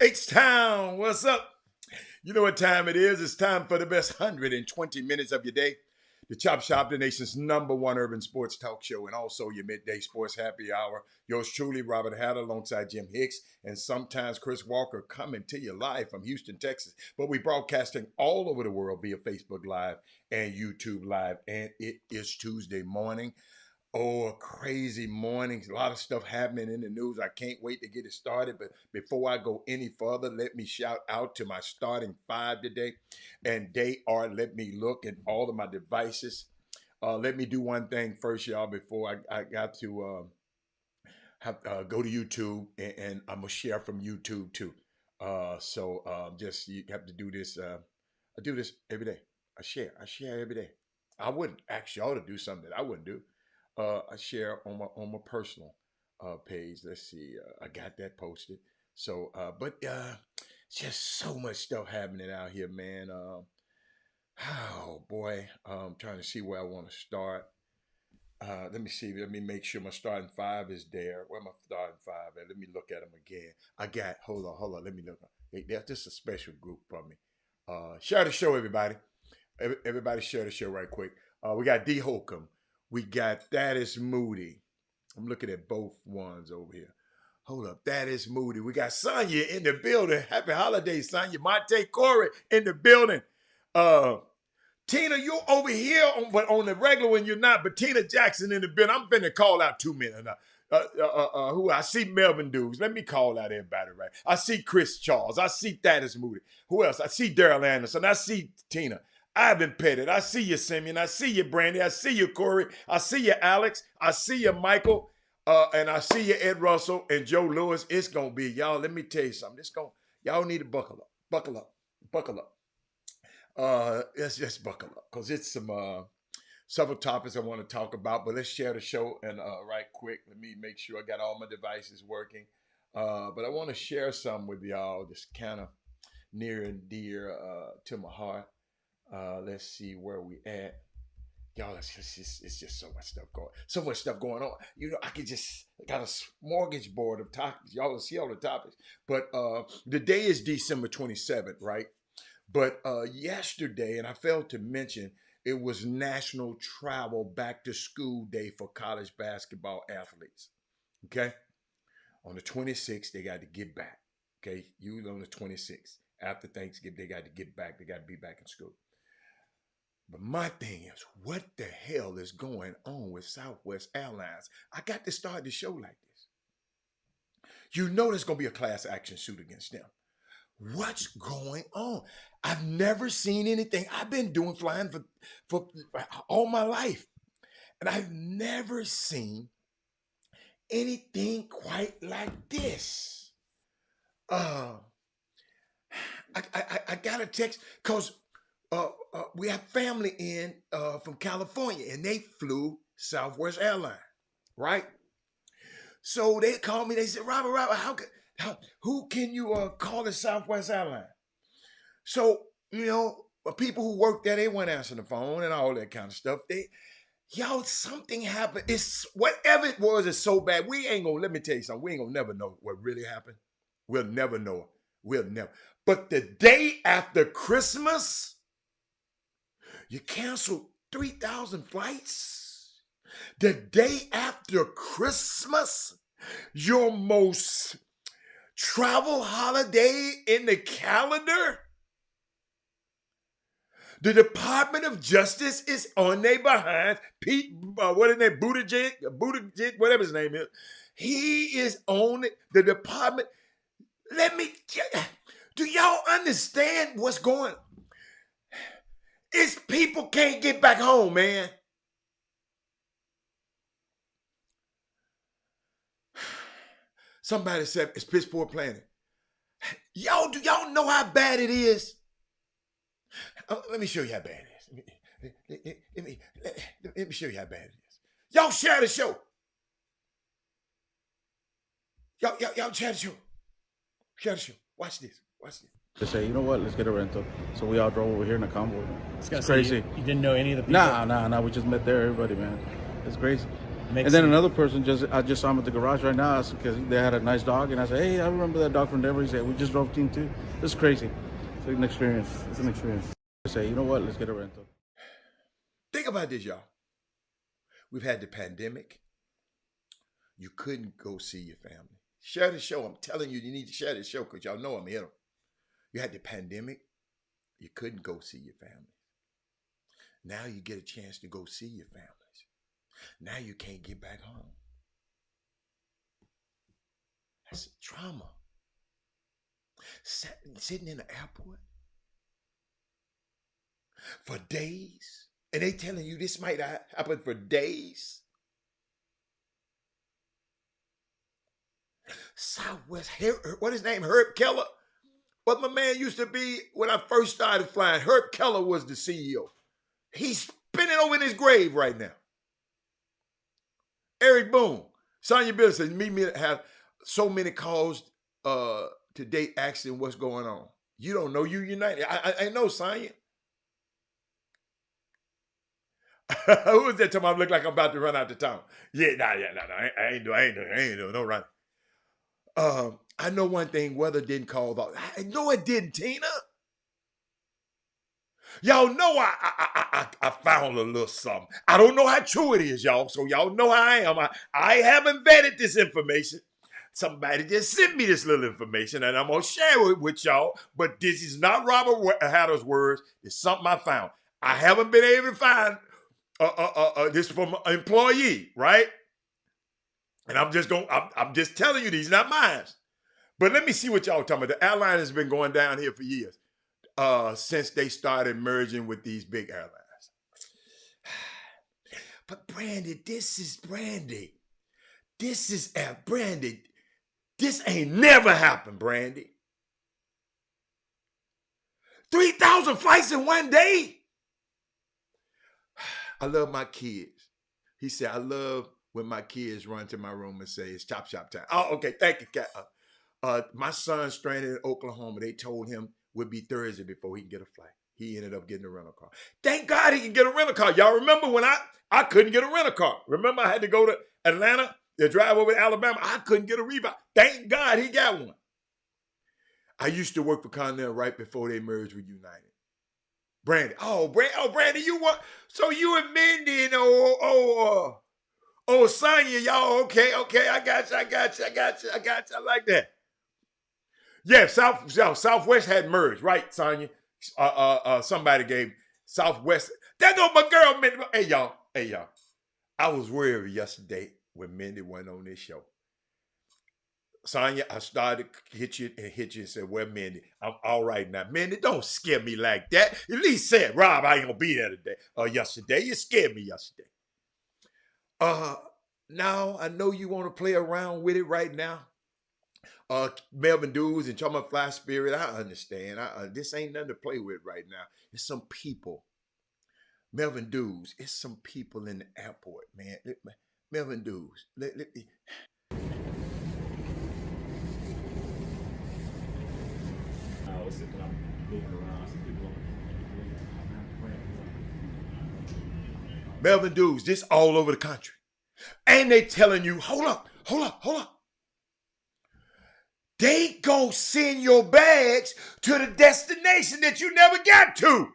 H-Town, what's up? You know what time it is. It's time for the best 120 minutes of your day. The Chop Shop, the nation's #1 urban sports talk show, and also your midday sports happy hour. Yours truly, Robert Hatter, alongside Jim Hicks, and sometimes Chris Walker, coming to you live from Houston, Texas. But we broadcasting all over the world via Facebook Live and YouTube Live, and it is Tuesday morning. Oh, a crazy morning. A lot of stuff happening in the news. I can't wait to get it started. But before I go any further, let me shout out to my starting five today. And they are, let me look at all of my devices. Let me do one thing first, y'all, before I got to go to YouTube. And I'm going to share from YouTube, too. Just you have to do this. I do this every day. I share every day. I wouldn't ask y'all to do something that I wouldn't do. I share on my personal page. Let's see, I got that posted. So, just so much stuff happening out here, man. Oh boy, I'm trying to see where I want to start. Let me see. Let me make sure my starting five is there. Where my starting five at? Let me look at them again. I got. Hold on. Let me look. Hey, that's just a special group from me. Share the show, everybody. Everybody, share the show right quick. We got D Holcomb. We got Thaddeus Moody. I'm looking at both ones over here. Hold up, Thaddeus Moody. We got Sonya in the building. Happy holidays, Sonya. Monte Corey in the building. Tina, you over here, but on the regular one you're not. But Tina Jackson in the building. I'm finna call out 2 minutes. Who I see Melvin Dukes. Let me call out everybody, right? I see Chris Charles. I see Thaddeus Moody. Who else? I see Daryl Anderson. I see Tina. Ivan Pettit. I see you, Simeon. I see you, Brandy. I see you, Corey. I see you, Alex. I see you, Michael. And I see you, Ed Russell and Joe Lewis. It's gonna be, y'all. Let me tell you something. Y'all need to buckle up. Buckle up. Let's just buckle up, because it's some several topics I want to talk about. But let's share the show and right quick. Let me make sure I got all my devices working. But I want to share some with y'all, just kind of near and dear to my heart. Let's see where we at. Y'all, it's just so much stuff going on. You know, I got a smorgasbord of topics. Y'all will see all the topics. But the day is December 27th, right? But yesterday, and I failed to mention, it was National Travel Back to School Day for college basketball athletes. Okay? On the 26th, they got to get back. Okay? You on the 26th. After Thanksgiving, they got to get back. They got to be back in school. But my thing is, what the hell is going on with Southwest Airlines? I got to start the show like this. You know there's going to be a class action suit against them. What's going on? I've never seen anything. I've been doing flying for all my life. And I've never seen anything quite like this. I got a text because we have family in from California, and they flew Southwest Airlines, right? So they called me. They said, Robert, who can you call the Southwest Airlines? So people who work there, they weren't answering the phone and all that kind of stuff. Something happened. It's whatever it was. It's so bad. We ain't gonna. Let me tell you something. We ain't gonna never know what really happened. We'll never know. We'll never. But the day after Christmas, you canceled 3,000 flights. The day after Christmas, your most travel holiday in the calendar. The Department of Justice is on their behind. Pete, what is his name? Buttigieg, whatever his name is. He is on the department. Do y'all understand what's going on? It's people can't get back home, man. Somebody said it's piss poor planning. Do y'all know how bad it is? Let me show you how bad it is. Let me show you how bad it is. Y'all share the show. Y'all share the show. Share the show. Watch this. To say, you know what, let's get a rental. So we all drove over here in a convoy. It's crazy. You didn't know any of the people? Nah. We just met there, everybody, man. It's crazy. And then another person, I just saw him at the garage right now because they had a nice dog. And I said, hey, I remember that dog from Denver. He said, we just drove Team 2. It's crazy. It's an experience. To say, you know what, let's get a rental. Think about this, y'all. We've had the pandemic. You couldn't go see your family. Share the show. I'm telling you, you need to share this show because y'all know I'm here. You had the pandemic. You couldn't go see your family. Now you get a chance to go see your families. Now you can't get back home. That's trauma. Sitting in the airport for days. And they telling you this might happen for days. Southwest, what is his name? Herb Keller. But my man used to be, when I first started flying, Herb Keller was the CEO. He's spinning over in his grave right now. Eric Boone, Sonya Bill says, meet me have so many calls today asking what's going on. You don't know you United. I know, Sonya. Who was that time I look like I'm about to run out the town? No. I ain't doing no running. I know one thing, weather didn't call out. I know it didn't, Tina. Y'all know I found a little something. I don't know how true it is, y'all. So y'all know how I am. I haven't vetted this information. Somebody just sent me this little information and I'm going to share it with y'all. But this is not Robert Hatter's words. It's something I found. I haven't been able to find this from an employee, right? And I'm just telling you, these not mine. But let me see what y'all talking about. The airline has been going down here for years since they started merging with these big airlines. But Brandy, this is Brandy. This is Brandy. This ain't never happened, Brandy. 3,000 flights in one day. I love my kids. He said, I love when my kids run to my room and say, it's chop shop time. Oh, okay. Thank you, Cat. My son's stranded in Oklahoma. They told him would be Thursday before he can get a flight. He ended up getting a rental car. Thank God he can get a rental car. Y'all remember when I couldn't get a rental car? Remember I had to go to Atlanta to drive over to Alabama? I couldn't get a rebound. Thank God he got one. I used to work for Continental right before they merged with United. Brandy. Brandy, you what? So you and Mindy and Sonya, y'all, okay, I got you. I like that. Yeah, Southwest had merged, right, Sonya? Somebody gave Southwest. That go my girl, Mindy. Hey, y'all. I was worried yesterday when Mindy went on this show. Sonya, I started to hit you and said, well, Mindy, I'm all right now. Mindy, don't scare me like that. At least said, Rob, I ain't gonna be there today or yesterday. You scared me yesterday. Now I know you want to play around with it right now. Melvin Dews and Chama Fly Spirit. I understand. This ain't nothing to play with right now. It's some people. Melvin Dews. It's some people in the airport, man. Melvin Dews. Let me. Melvin Dews, this all over the country. And they telling you, hold up. They go send your bags to the destination that you never got to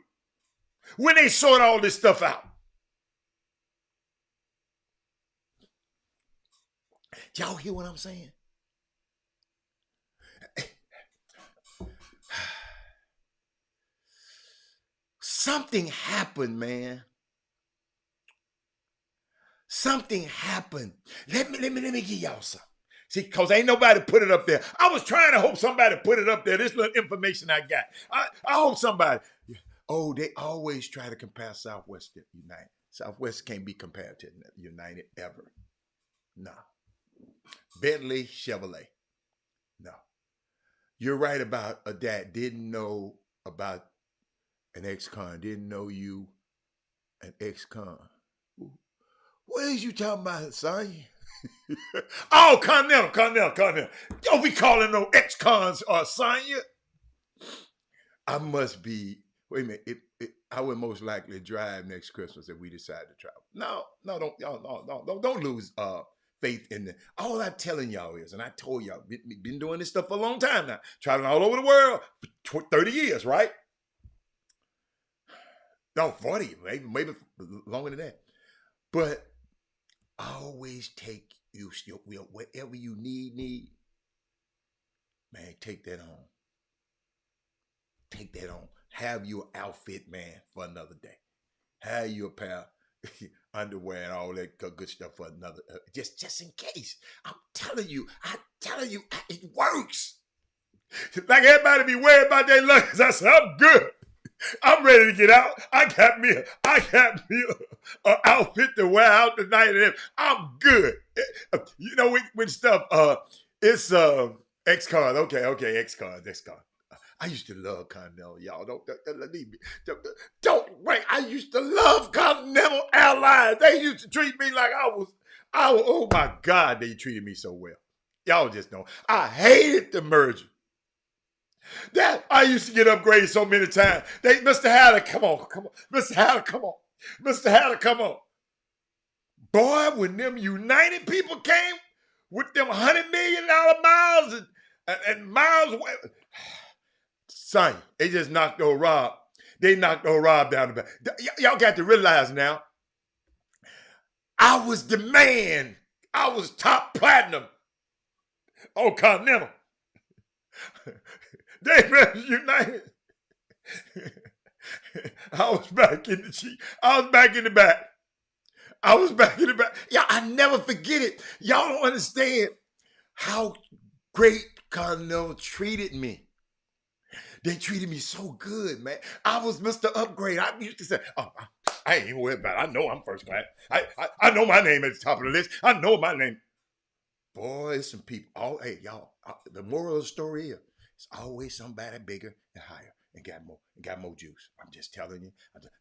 when they sort all this stuff out. Y'all hear what I'm saying? Something happened, man. Something happened. Let me give y'all some. See, because ain't nobody put it up there. I was trying to hope somebody put it up there. This little information I got. I hope somebody. Oh, they always try to compare Southwest to United. Southwest can't be compared to United ever. No. Bentley, Chevrolet. No. You're right about a dad didn't know about an ex-con, didn't know you an ex-con. What is you talking about, son? Oh, Continental. Don't be calling no ex-cons Sonya. I must be, wait a minute, I would most likely drive next Christmas if we decide to travel. No, don't lose faith in the, all I'm telling y'all is, and I told y'all, been doing this stuff for a long time now, traveling all over the world for 30 years, right? No, 40, maybe longer than that. But always take you whatever you need. Man, take that on. Take that on. Have your outfit, man, for another day. Have your pair of underwear and all that good stuff for another, just in case. I'm telling you, it works. Like everybody be worried about their luggage. I said, I'm good. I'm ready to get out. I got me an outfit to wear out tonight. And I'm good. You know, when stuff, it's ex-con. Okay, ex-con. I used to love Continental, y'all. Don't leave me. Don't wait. I used to love Continental Airlines. They used to treat me like I was. Oh my God, they treated me so well. Y'all just know. I hated the merger. That I used to get upgraded so many times. Mr. Hatter, come on. Mr. Hatter, come on. Boy, when them United people came with them $100 million miles and miles away, son, they just knocked old Rob. They knocked old Rob down the back. Y'all got to realize now, I was the man. I was top platinum on Continental. They were United. I was back in the back. Yeah, I never forget it. Y'all don't understand how great Continental treated me. They treated me so good, man. I was Mr. Upgrade. I used to say, oh, I ain't even worried about it. I know I'm first class. I know my name at the top of the list. I know my name. Boy, some people. Hey, y'all. The moral of the story is, it's always somebody bigger and higher and got more juice. I'm just telling you.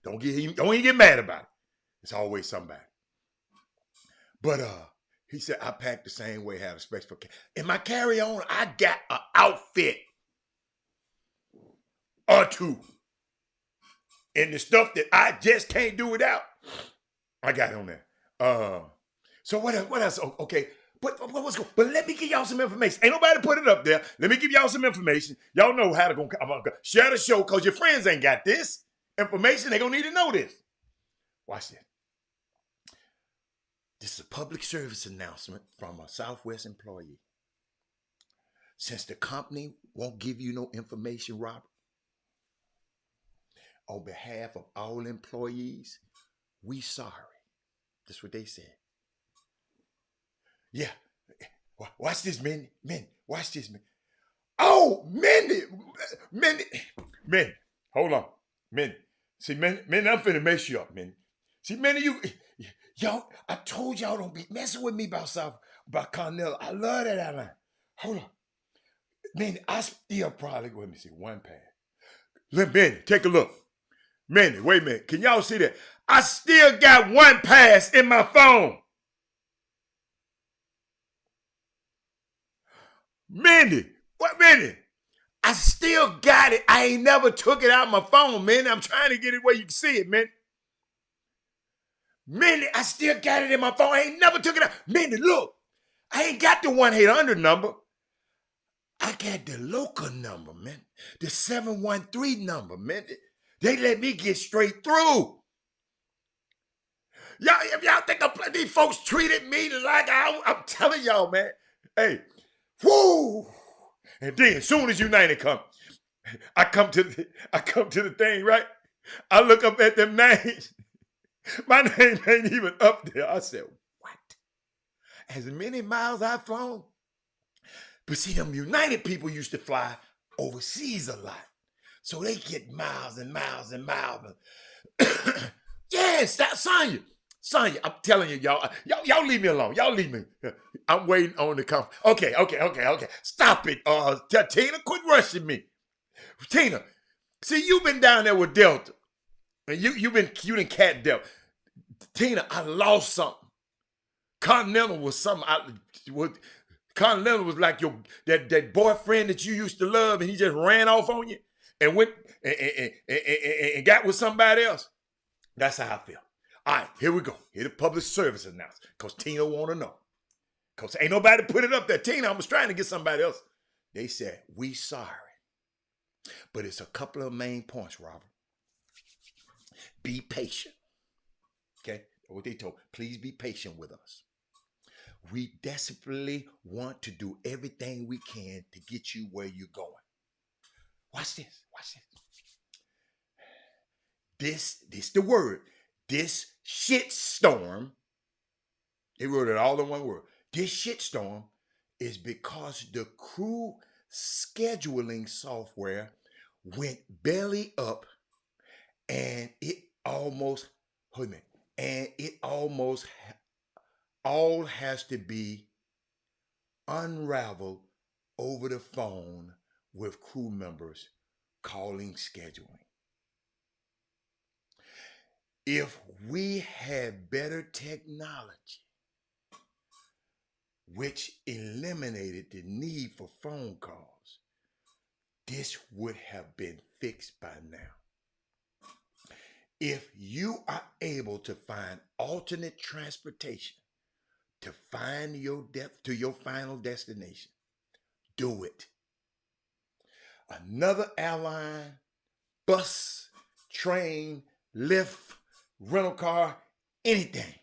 Don't even get mad about it. It's always somebody. But he said, I packed the same way, had a special. In my carry-on, I got an outfit or two. And the stuff that I just can't do without, I got on there. So what else? Okay. But let me give y'all some information. Ain't nobody put it up there. Let me give y'all some information. Y'all know how to go. I'm gonna share the show because your friends ain't got this information. They gonna need to know this. Watch this. This is a public service announcement from a Southwest employee. Since the company won't give you no information, Robert, on behalf of all employees, we sorry. That's what they said. Yeah. Watch this, Mindy. Watch this, Mindy. Oh, Mindy. Hold on. Mindy. See, Mindy, I'm finna mess you up, Mindy. See, Mindy, y'all, I told y'all don't be messing with me about Continental. I love that airline. Hold on. Man, I still probably, let me see, one pass. Look, Manny, take a look. Manny, wait a minute. Can y'all see that? I still got one pass in my phone. Mandy, what Mandy? I still got it. I ain't never took it out of my phone, man. I'm trying to get it where you can see it, man. Mandy, I still got it in my phone. I ain't never took it out. Mandy, look. I ain't got the 1-800 number. I got the local number, man. The 713 number, man. They let me get straight through. If y'all think these folks treated me like I'm telling y'all, man. Hey, whoo. And then as soon as United come, I come to the thing, right? I look up at them names. My name ain't even up there. I said, what? As many miles I've flown? But see, them United people used to fly overseas a lot. So they get miles and miles and miles. Yes, that's Sonya, I'm telling you, y'all leave me alone. Y'all leave me. I'm waiting on the conference. Okay. Stop it. Tina, quit rushing me. Tina, see, you've been down there with Delta. And you done cat Delta. Tina, I lost something. Continental was something. Continental was like that boyfriend that you used to love, and he just ran off on you and went and got with somebody else. That's how I feel. All right, here we go. Here the public service announcement. Because Tina want to know. Because ain't nobody put it up there. Tina, I was trying to get somebody else. They said, we sorry. But it's a couple of main points, Robert. Be patient. Okay? What they told. Please be patient with us. We desperately want to do everything we can to get you where you're going. Watch this. This the word. This shitstorm, they wrote it all in one word. This shitstorm is because the crew scheduling software went belly up and it almost all has to be unraveled over the phone with crew members calling scheduling. If we had better technology, which eliminated the need for phone calls, this would have been fixed by now. If you are able to find alternate transportation to find to your final destination, do it. Another airline, bus, train, Lyft, rental car, anything.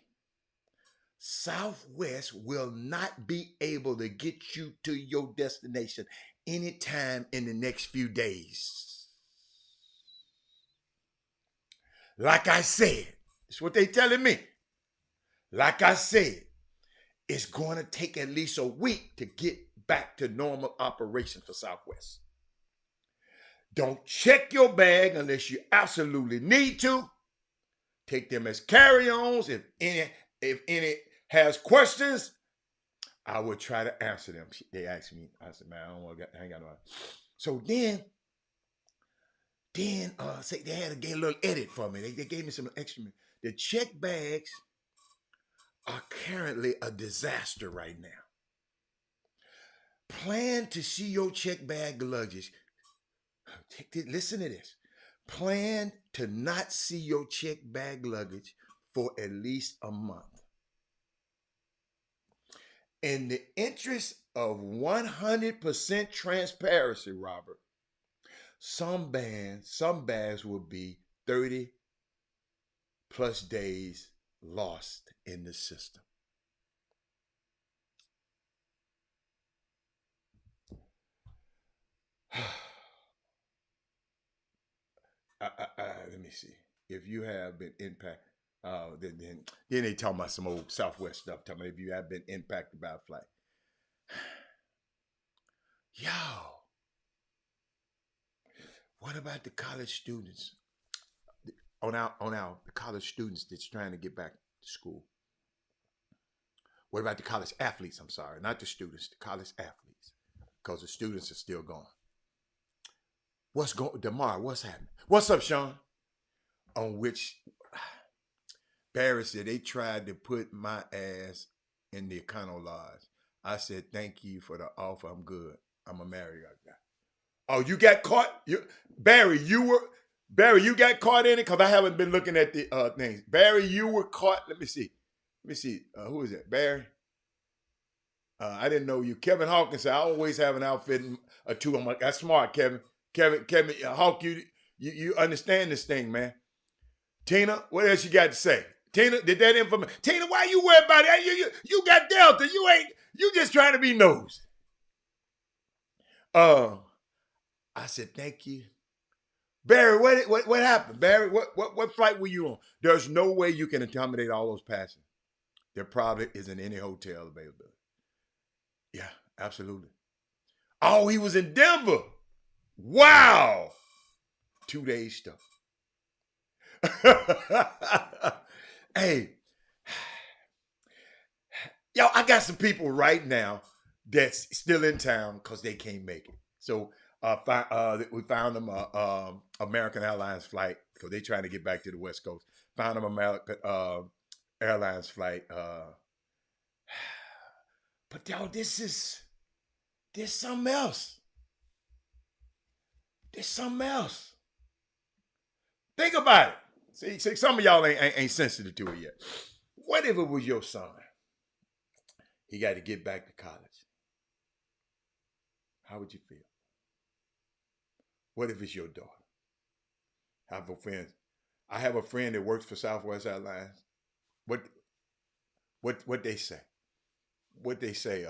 Southwest will not be able to get you to your destination anytime in the next few days. Like I said, it's what they telling me. Like I said, it's going to take at least a week to get back to normal operation for Southwest. Don't check your bag unless you absolutely need to. Take them as carry-ons. If any has questions, I will try to answer them. They asked me. I said, man, I don't want to hang out. So then say they had to get a little edit for me. They gave me some extra. The check bags are currently a disaster right now. Plan to see your check bag luggage. Listen to this. Plan to not see your check bag luggage for at least a month. In the interest of 100% transparency, Robert, some bags will be 30 plus days lost in the system. Let me see. If you have been impacted, then they talking about some old Southwest stuff. Talking about if you have been impacted by a flight. Yo, what about the college students? The college students that's trying to get back to school. What about the college athletes? I'm sorry, not the students, the college athletes. because the students are still going. What's going, DeMar, what's happening? What's up, Sean? On which Barry said they tried to put my ass in the Econo Lodge. I said, thank you for the offer. I'm good. I'm a married guy. Oh, you got caught? Barry, you got caught in it? Because I haven't been looking at the things. Barry, you were caught. Let me see. Who is that? Barry? I didn't know you. Kevin Hawkins said, I always have an outfit or two. I'm like, that's smart, Kevin. Kevin, Hawk, you understand this thing, man. Tina, what else you got to say? Tina, did that information? Tina, why you worried about it? You got Delta. You just trying to be nosed. I said, thank you. Barry, what happened? Barry, what flight were you on? There's no way you can accommodate all those passengers. There probably isn't any hotel available. Yeah, absolutely. Oh, he was in Denver. Wow. 2 days stuff. Hey, yo, I got some people right now that's still in town because they can't make it. So we found them American Airlines flight because they're trying to get back to the West Coast. Found them American Airlines flight. But yo, there's something else. There's something else. Think about it. See, some of y'all ain't sensitive to it yet. What if it was your son? He got to get back to college. How would you feel? What if it's your daughter? I have a friend that works for Southwest Airlines. What they say? What they say,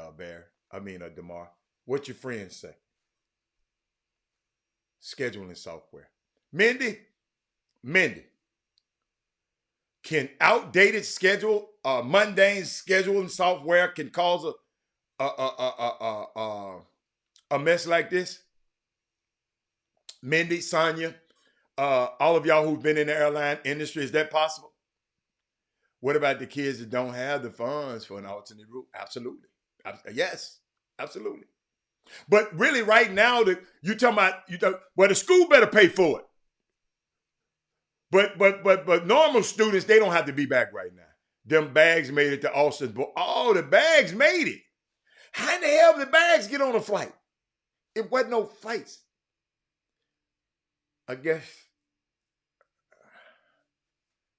DeMar? What your friends say? Scheduling software. Mindy, can outdated mundane scheduling software can cause a mess like this? Mindy, Sonia, all of y'all who've been in the airline industry, is that possible? What about the kids that don't have the funds for an alternate route? Absolutely. Yes, absolutely. But really right now, the school better pay for it. But normal students, they don't have to be back right now. Them bags made it to Austin. Oh, the bags made it. How in the hell did the bags get on a flight? It wasn't no flights. I guess.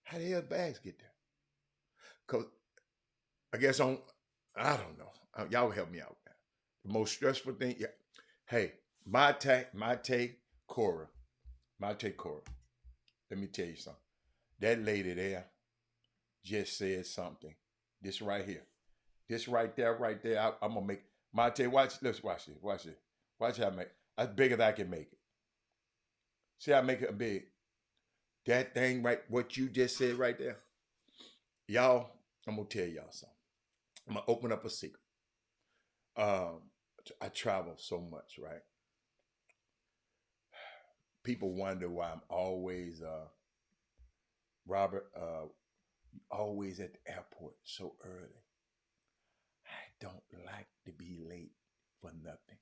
How the hell did bags get there? Because I guess I don't know. Y'all help me out. The most stressful thing. Yeah. Hey, my take, Cora. Let me tell you something. That lady there just said something. This right here. This right there. I'm going to make my take. Watch this. Watch how I make it. As big as I can make it. See how I make it big. That thing right, what you just said right there. Y'all, I'm going to tell y'all something. I'm going to open up a secret. I travel so much, right? People wonder why I'm always, Robert, always at the airport so early. I don't like to be late for nothing.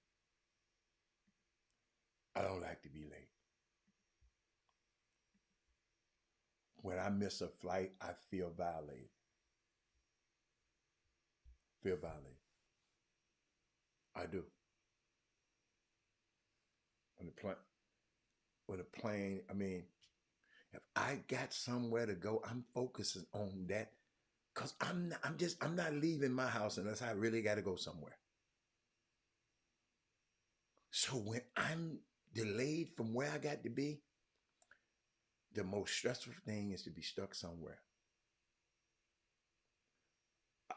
I don't like to be late. When I miss a flight, I feel violated. I do. When the plane, if I got somewhere to go, I'm focusing on that because I'm not leaving my house unless I really got to go somewhere. So when I'm delayed from where I got to be, the most stressful thing is to be stuck somewhere.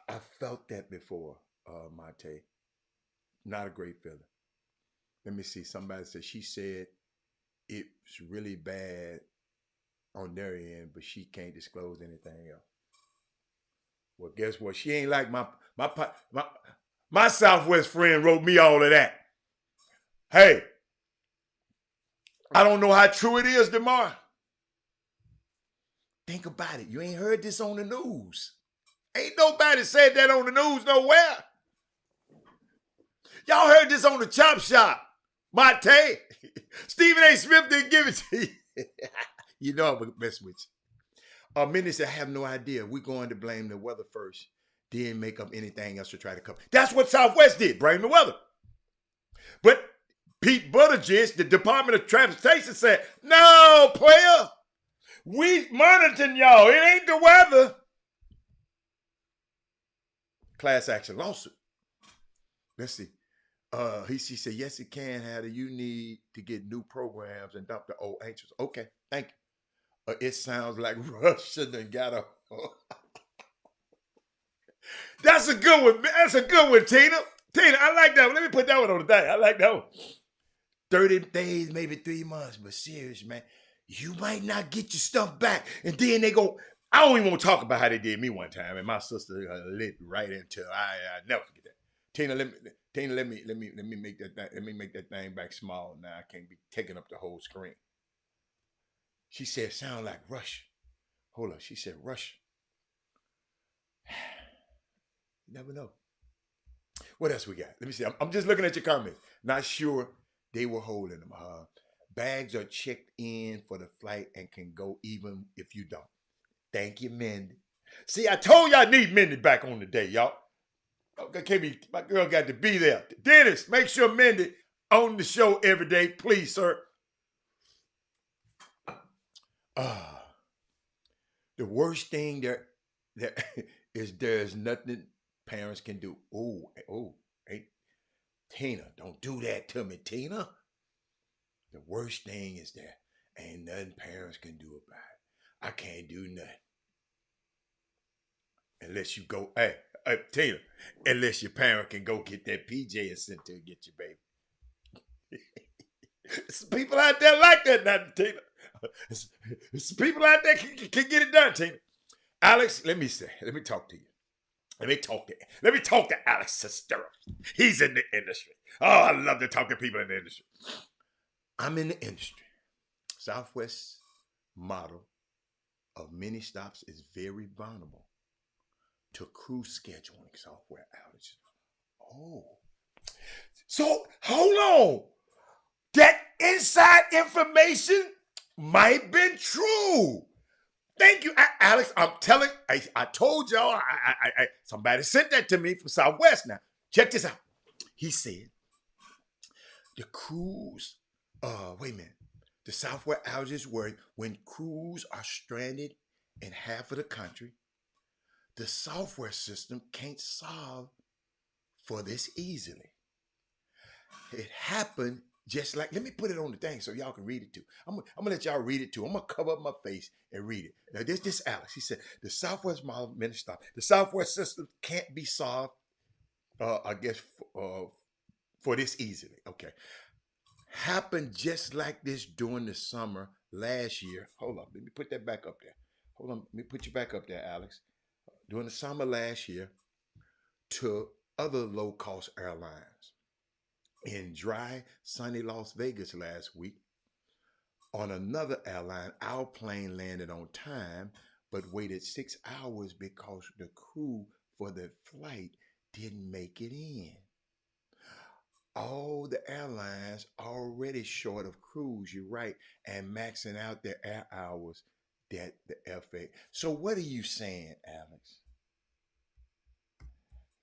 I felt that before, Mate. Not a great feeling. Let me see. Somebody said she said it's really bad on their end, but she can't disclose anything else. Well, guess what? She ain't like my Southwest friend wrote me all of that. Hey, I don't know how true it is, DeMar. Think about it. You ain't heard this on the news. Ain't nobody said that on the news nowhere. Y'all heard this on the Chop Shop. Mate. Stephen A. Smith didn't give it to you. You know I'm going to mess with you. Many say, I have no idea. We're going to blame the weather first, then make up anything else to try to cover. That's what Southwest did, blame the weather. But Pete Buttigieg, the Department of Transportation, said, no, player, we monitoring y'all. It ain't the weather. Class action lawsuit. Let's see. She said, yes, it can, Hattie. You need to get new programs and dump the old answers. Okay, thank you. It sounds like Russia done got a... That's a good one. That's a good one, Tina. Tina, I like that one. Let me put that one on the thing. I like that one. 30 days, maybe 3 months. But serious, man, you might not get your stuff back. And then they go... I don't even want to talk about how they did me one time. And my sister lit right into... I never forget that. Tina, let me make that thing, let me make that thing back small now. I can't be taking up the whole screen. She said, sound like Russia. Hold up. She said, Russia. You never know. What else we got? Let me see. I'm just looking at your comments. Not sure they were holding them. Bags are checked in for the flight and can go even if you don't. Thank you, Mindy. See, I told y'all I need Mindy back on the day, y'all. Okay, my girl got to be there. Dennis, make sure Mindy on the show every day, please, sir. The worst thing there is there's nothing parents can do. Hey, Tina, don't do that to me, Tina. The worst thing is there ain't nothing parents can do about it. I can't do nothing. Unless you go, hey, Tina, unless your parent can go get that PJ and send to get your baby. Some people out there like that now, Tina. Some people out there can get it done, Tina. Alex, let me talk to you. Let me talk to Alex Sestero. He's in the industry. Oh, I love to talk to people in the industry. I'm in the industry. Southwest model of mini stops is very vulnerable to crew scheduling software outages. Oh. So, hold on. That inside information might have been true. Thank you, Alex. I'm telling, I told y'all, somebody sent that to me from Southwest now. Check this out. He said, the crews, wait a minute. The software outages were when crews are stranded in half of the country. The software system can't solve for this easily. It happened just like, let me put it on the thing so y'all can read it too. I'm gonna let y'all read it too. I'm gonna cover up my face and read it. Now this Alex, he said, the Southwest model minister, the software system can't be solved, I guess, for this easily. Okay. Happened just like this during the summer last year. Hold on, let me put that back up there. Hold on, let me put you back up there, Alex. During the summer last year to other low-cost airlines. In dry, sunny Las Vegas last week, on another airline, our plane landed on time, but waited 6 hours because the crew for the flight didn't make it in. All the airlines already short of crews, you're right, and maxing out their air hours that the FAA. So what are you saying, Alex?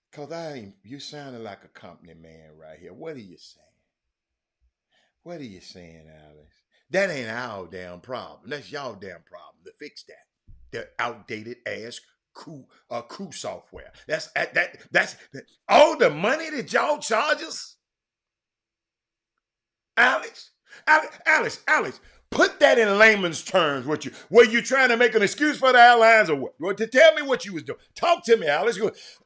Because you sounding like a company man right here. What are you saying? What are you saying, Alex? That ain't our damn problem. That's y'all damn problem to fix that. The outdated ass crew software. That's all the money that y'all charge us. Alex, put that in layman's terms. Were you trying to make an excuse for the airlines or what? Well, to tell me what you was doing. Talk to me, Alex.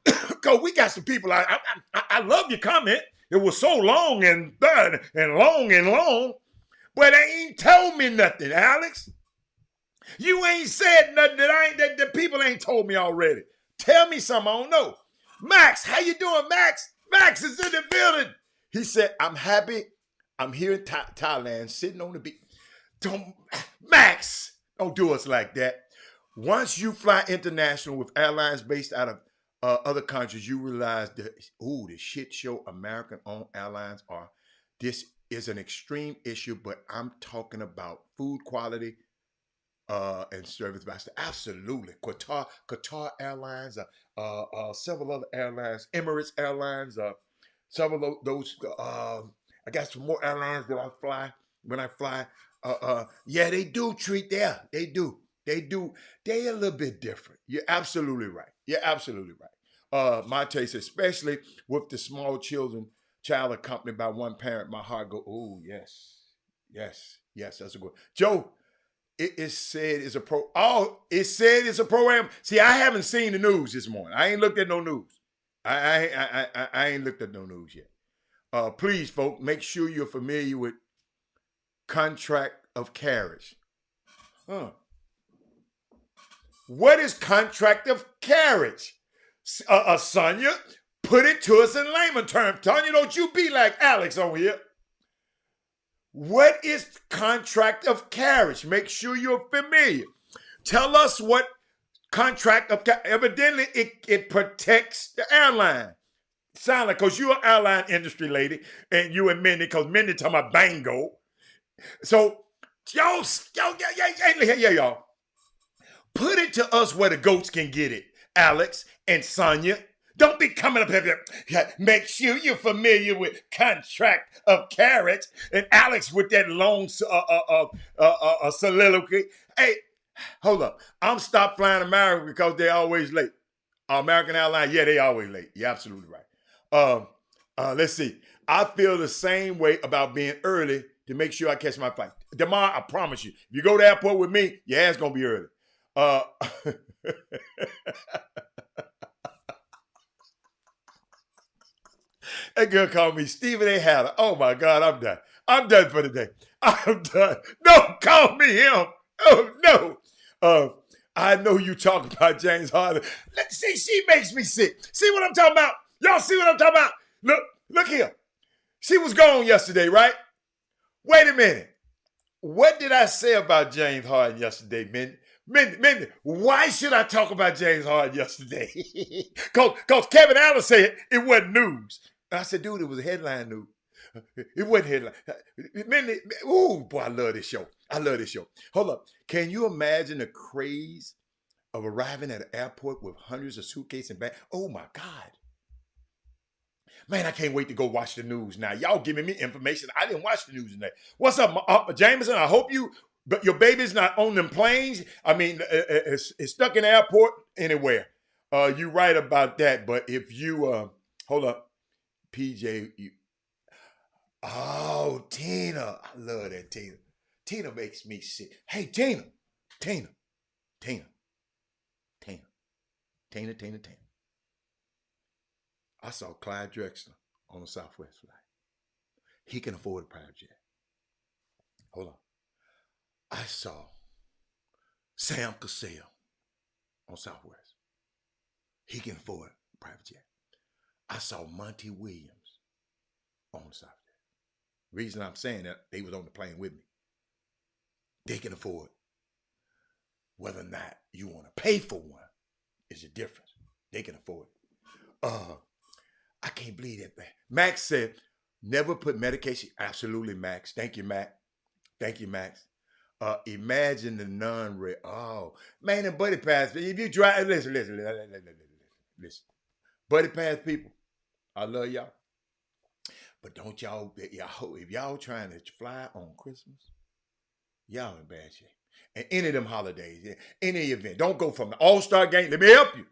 Because we got some people. I love your comment. It was so long and long, but they ain't told me nothing, Alex. You ain't said nothing that the people ain't told me already. Tell me something I don't know. Max, how you doing, Max? Max is in the building. He said, I'm happy. I'm here in Thailand, sitting on the beach. Max, don't do us like that. Once you fly international with airlines based out of other countries, you realize that, the shit show American-owned airlines are. This is an extreme issue, but I'm talking about food quality and service master. Absolutely. Qatar Airlines, several other airlines, Emirates Airlines, several of those, I got some more airlines that I fly when I fly. Yeah, they do treat there. They do. They do. They a little bit different. You're absolutely right. You're absolutely right. My taste, especially with the small children, child accompanied by one parent, my heart go, oh, yes. Yes, that's a good. Joe, it is said it's a pro. Oh, it said it's a program. See, I haven't seen the news this morning. I ain't looked at no news. I ain't looked at no news yet. Please, folks, make sure you're familiar with contract of carriage. What is contract of carriage? Sonia, put it to us in layman terms. Tanya, don't you be like Alex over here. What is contract of carriage? Make sure you're familiar. Tell us what contract of carriage. Evidently, it protects the airline. Sound like, because you're an airline industry lady, and you and Mindy, because Mindy talking about bango. So, y'all, put it to us where the goats can get it, Alex and Sonia. Don't be coming up here. Make sure you're familiar with contract of carriage. And Alex with that long soliloquy. Hey, hold up. I'm stopped flying American because they're always late. American Airlines, yeah, they always late. You're absolutely right. Let's see. I feel the same way about being early to make sure I catch my flight. Demar, I promise you, if you go to the airport with me, your ass gonna be early. That girl called me Stephen A. Hatter. Oh my God, I'm done. I'm done for the day. I'm done. Don't call me him. Oh no. I know you talk about James Harden. See, she makes me sick. See what I'm talking about? Y'all see what I'm talking about? Look here. She was gone yesterday, right? Wait a minute. What did I say about James Harden yesterday, Mindy? Why should I talk about James Harden yesterday? Because Kevin Allen said it wasn't news. I said, dude, it was a headline news. It wasn't headline. Mindy, ooh, boy, I love this show. Hold up. Can you imagine the craze of arriving at an airport with hundreds of suitcases and bags? Oh, my God. Man, I can't wait to go watch the news now. Y'all giving me information. I didn't watch the news today. What's up, Jameson? I hope but your baby's not on them planes. I mean, it's stuck in the airport anywhere. You right about that. But if you, hold up. PJ, Tina. I love that Tina. Tina makes me sick. Hey, Tina. I saw Clyde Drexler on the Southwest flight. He can afford a private jet. Hold on. I saw Sam Cassell on Southwest. He can afford a private jet. I saw Monty Williams on the Southwest. Reason I'm saying that, they was on the plane with me. They can afford. Whether or not you want to pay for one is the difference. They can afford it. I can't believe that, man. Max said, never put medication. Absolutely, Max. Thank you, Max. Imagine the non-red. Oh, man, and Buddy Pass. If you drive, listen. Buddy Pass people, I love y'all. But don't y'all, if y'all trying to fly on Christmas, y'all in bad shape. And any of them holidays, any event, don't go from the All-Star game. Let me help you.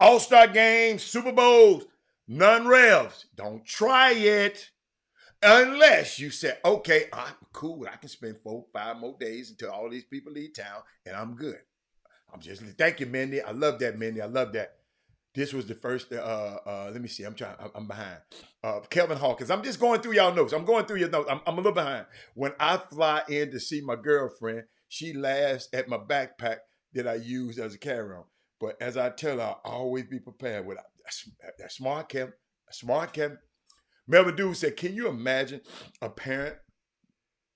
All-Star games, Super Bowls, non-revs. Don't try it. Unless you say, okay, I'm cool. I can spend 4-5 more days until all these people leave town and I'm good. Thank you, Mindy. I love that, Mindy. I love that. This was the first, let me see. I'm behind. Kelvin Hawkins. I'm just going through y'all notes. I'm going through your notes. I'm a little behind. When I fly in to see my girlfriend, she laughs at my backpack that I use as a carry-on. But as I tell her, I always be prepared with that smart Kevin. Melvin Dude said, can you imagine a parent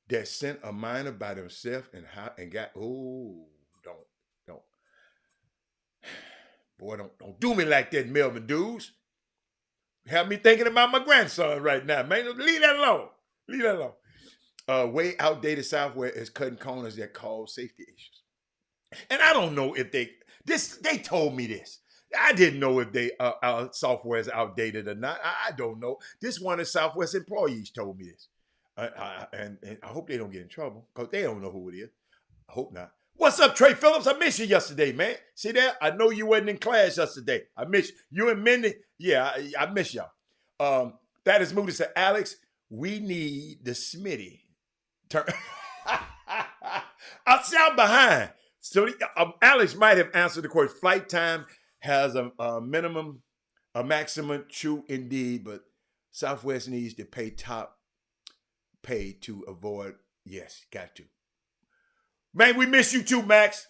that sent a minor by themselves and got, don't. Boy, don't do me like that, Melvin Dudes. Have me thinking about my grandson right now, man. Leave that alone. Leave that alone. Way outdated software is cutting corners that cause safety issues. And I don't know if they told me this. I didn't know if our software is outdated or not. I don't know. This one of Southwest employees told me this. And I hope they don't get in trouble because they don't know who it is. I hope not. What's up, Trey Phillips? I missed you yesterday, man. See that? I know you wasn't in class yesterday. I missed you and Mindy. Yeah, I miss y'all. That is Moody said, Alex, we need the Smitty. I'm behind. So Alex might have answered the question. Flight time has a maximum, true indeed, but Southwest needs to pay top pay to avoid. Yes, got to. Man, we miss you too, Max.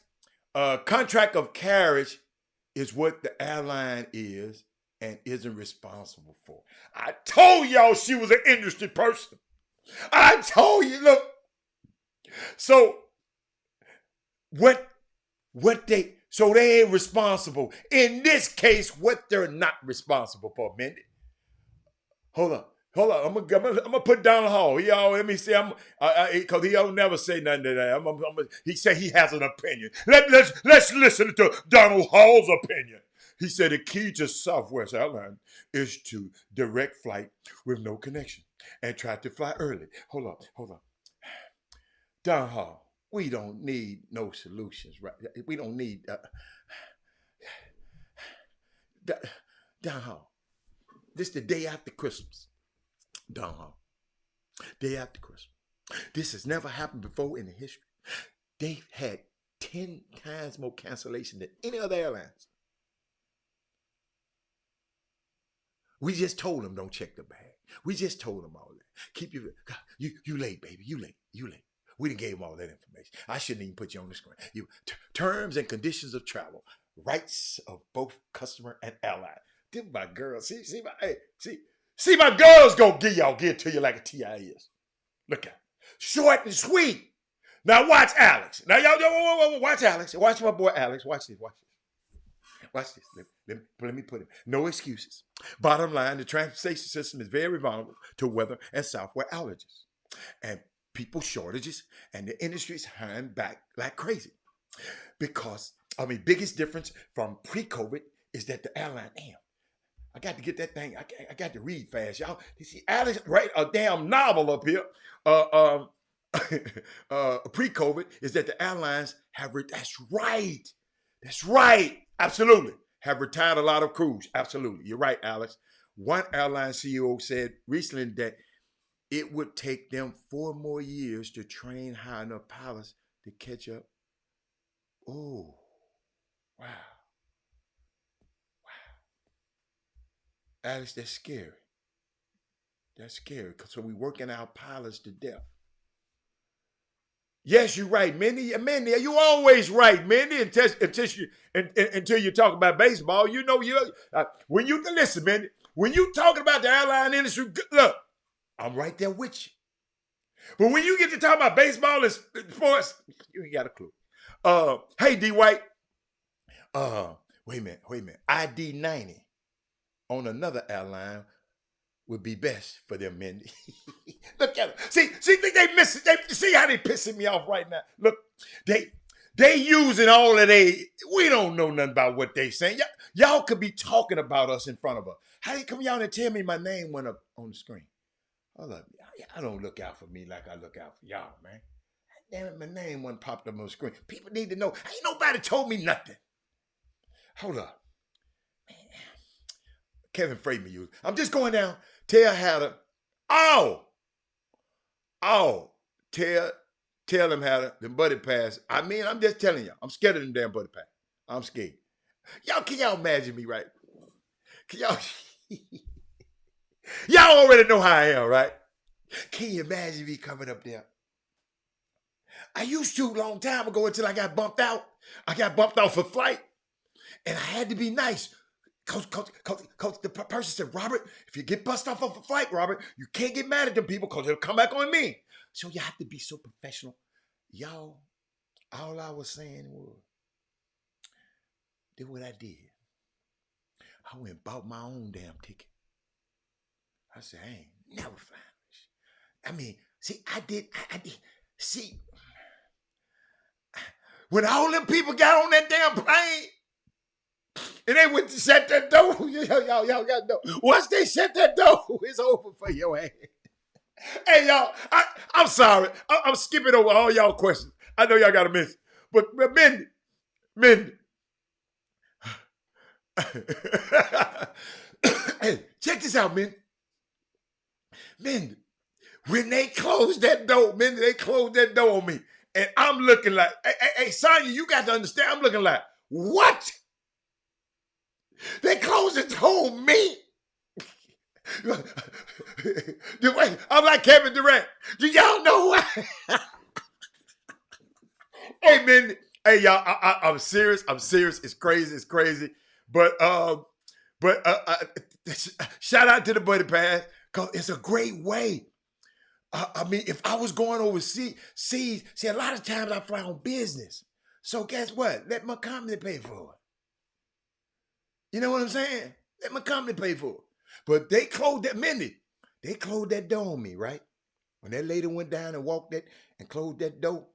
Contract of carriage is what the airline is and isn't responsible for. I told y'all she was an industry person. I told you, look. So they ain't responsible. In this case, what they're not responsible for, Mindy. Hold on. I'm gonna put Donald Hall. Let me see. Because he don't never say nothing to that. He said he has an opinion. Let's listen to Donald Hall's opinion. He said the key to Southwest Airlines is to direct flight with no connection and try to fly early. Hold on. Don Hall, we don't need no solutions, right? We don't need Don Hall. This is the day after Christmas. Don Hall. Day after Christmas. This has never happened before in the history. They've had 10 times more cancellation than any other airlines. We just told them don't check the bag. We just told them all that. Keep you late, baby. You late. We done gave them all that information. I shouldn't even put you on the screen. Terms and conditions of travel. Rights of both customer and airline. Them my girls. See my girls go give it to you like a TI is. Look at it. Short and sweet. Now watch Alex. Now y'all watch Alex. Watch my boy Alex. Watch this. Let me put it. No excuses. Bottom line, the transportation system is very vulnerable to weather and software outages. And people shortages, and the industry is hiring back like crazy. Because, biggest difference from pre-COVID is that the airline, I got to get that thing. I got to read fast, y'all. You see, Alex write a damn novel up here. Pre-COVID is that the airlines have. That's right. Absolutely. Have retired a lot of crews. Absolutely. You're right, Alex. One airline CEO said recently that it would take them 4 more years to train high enough pilots to catch up. Oh, wow. Alex, that's scary. So we're working our pilots to death. Yes, you're right, Mindy. Mindy, you always right, Mindy. Until you talk about baseball, when you listen, Mindy. When you talking about the airline industry, look, I'm right there with you. But when you get to talk about baseball and sports, you ain't got a clue. Hey, D White. Wait a minute. ID 90 on another airline would be best for them, Mindy. Look at them. See, they miss it. See how they pissing me off right now. Look, they using all of we don't know nothing about what they saying. Y'all could be talking about us in front of us. How you come y'all and tell me my name went up on the screen? Hold up. I don't look out for me like I look out for y'all, man. Damn it, my name wasn't popped up on the screen. People need to know. Ain't nobody told me nothing. Hold up. Man. Kevin Freeman used. I'm just going down. Tell how to. Tell them how to. The buddy pass. I'm just telling y'all. I'm scared of them damn buddy pass. I'm scared. Can y'all imagine me, right? Can y'all? Y'all already know how I am, right? Can you imagine me coming up there? I used to a long time ago until I got bumped out. I got bumped off a flight, and I had to be nice. Cause the person said, Robert, if you get bust off of a flight, Robert, you can't get mad at them people because it'll come back on me. So you have to be so professional. Y'all, all I was saying was, do what I did. I went and bought my own damn ticket. I said, I ain't never flying. I mean, see, I did. See, when all them people got on that damn plane, and they went to shut that door, y'all got to know. Once they shut that door, it's over for your ass. Hey, y'all, I'm sorry. I'm skipping over all y'all questions. I know y'all got to miss. But Mindy. Hey, check this out, Mindy. Mindy, when they closed that door, Mindy, they closed that door on me. And I'm looking like, hey, Sonya, you got to understand, I'm looking like, what? They closed the door on me? I'm like Kevin Durant. Do y'all know what? Hey, man. Hey, y'all. I'm serious. It's crazy. But shout out to the Buddy Pass because it's a great way. I mean, if I was going overseas, see, a lot of times I fly on business. So guess what? Let my company pay for it. You know what I'm saying? Let my company pay for it. But they closed that, Mindy. They closed that door on me, right? When that lady went down and walked that and closed that door,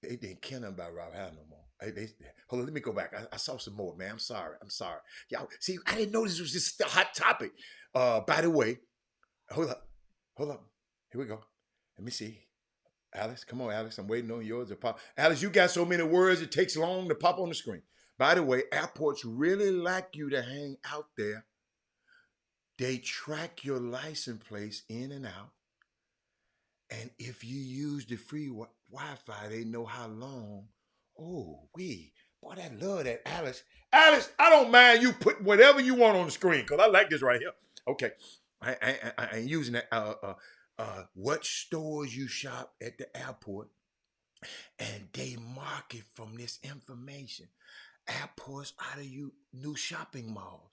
they didn't care nothing about Rob Howe no more. Hold on, let me go back. I saw some more, man. I'm sorry. Y'all, see, I didn't know this was just a hot topic. By the way, hold up. Here we go. Let me see. Alex, come on, Alex. I'm waiting on yours to pop. Alex, you got so many words, it takes long to pop on the screen. By the way, airports really like you to hang out there. They track your license plates in and out. And if you use the free Wi-Fi, they know how long. Oh, boy, I love that, Alex. Alex, I don't mind you put whatever you want on the screen because I like this right here. Okay, I ain't using that. What stores you shop at the airport, and they market from this information. Airports out of you new shopping malls.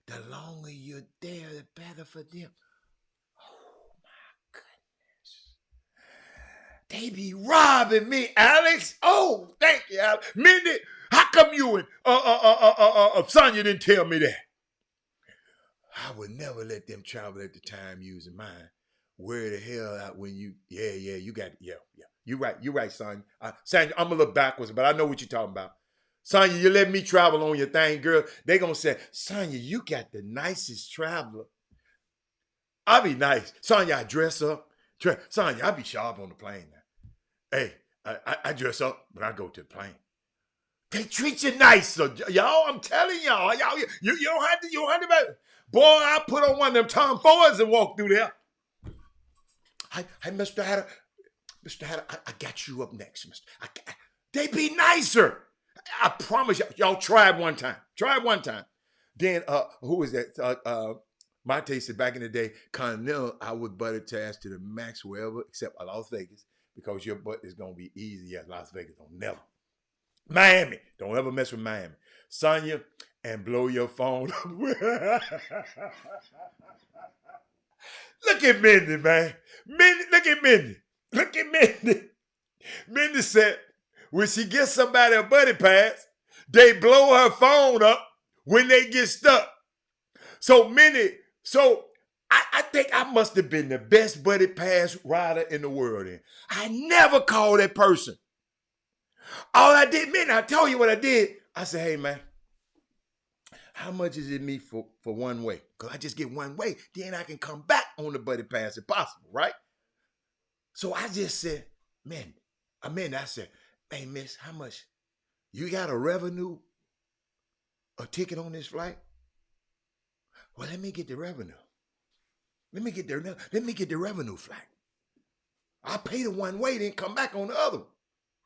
The longer you're there, the better for them. Oh my goodness. They be robbing me, Alex. Oh, thank you, Alex. Mindy, how come you and Sonya didn't tell me that? I would never let them travel at the time using mine. Where the hell out when you, you got, You're right, Sonya. Sonya, I'm a little backwards, but I know what you're talking about. Sonya, you let me travel on your thing, girl. They gonna say, Sonya, you got the nicest traveler. I be nice. Sonya, I dress up. Sonya, I be sharp on the plane now. Hey, I dress up, but I go to the plane. They treat you nice, so y'all. I'm telling y'all, you don't have to. Boy, I put on one of them Tom Fords and walk through there. Hey, Mr. Hatter, I got you up next, Mr. They be nicer. I promise y'all try it one time. Then, who is that? My taste back in the day, Continental, I would butt attach to the max wherever, except Las Vegas, because your butt is going to be easy. Yeah, Las Vegas, don't never. Miami, don't ever mess with Miami. Sonya, and blow your phone up. Look at Mindy, man. Look at Mindy. Mindy said, when she gets somebody a Buddy Pass, they blow her phone up when they get stuck. So Mindy, I think I must have been the best Buddy Pass rider in the world. I never called that person. All I did, Mindy, I tell you what I did. I said, hey, man, how much is it me for one way? Because I just get one way. Then I can come back on the Buddy Pass if possible, right? So I just said, I said, hey, miss, how much? You got a revenue, a ticket on this flight? Well, let me get the revenue. Let me get the revenue flight. I pay the one way, then come back on the other one.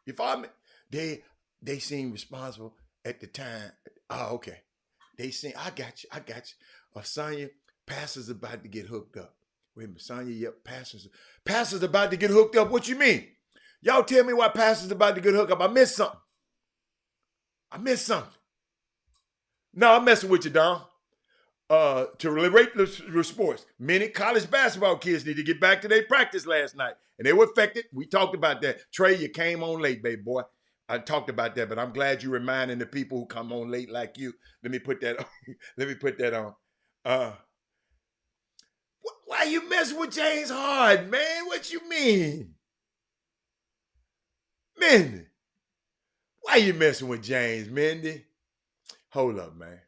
You follow me? They seem responsible at the time. Oh, okay. They say, I got you. Sonya, pastor's about to get hooked up. Wait a minute, Sonya, yep, pastor's about to get hooked up. What you mean? Y'all tell me why pastor's about to get hooked up. I missed something. No, I'm messing with you, Don. To relate the sports, many college basketball kids need to get back to their practice last night. And they were affected. We talked about that. Trey, you came on late, baby boy. I talked about that, but I'm glad you reminding the people who come on late like you. Let me put that on. Let me put that on. Why you messing with James Harden, man? What you mean? Mindy, why you messing with James, Mindy? Hold up, man.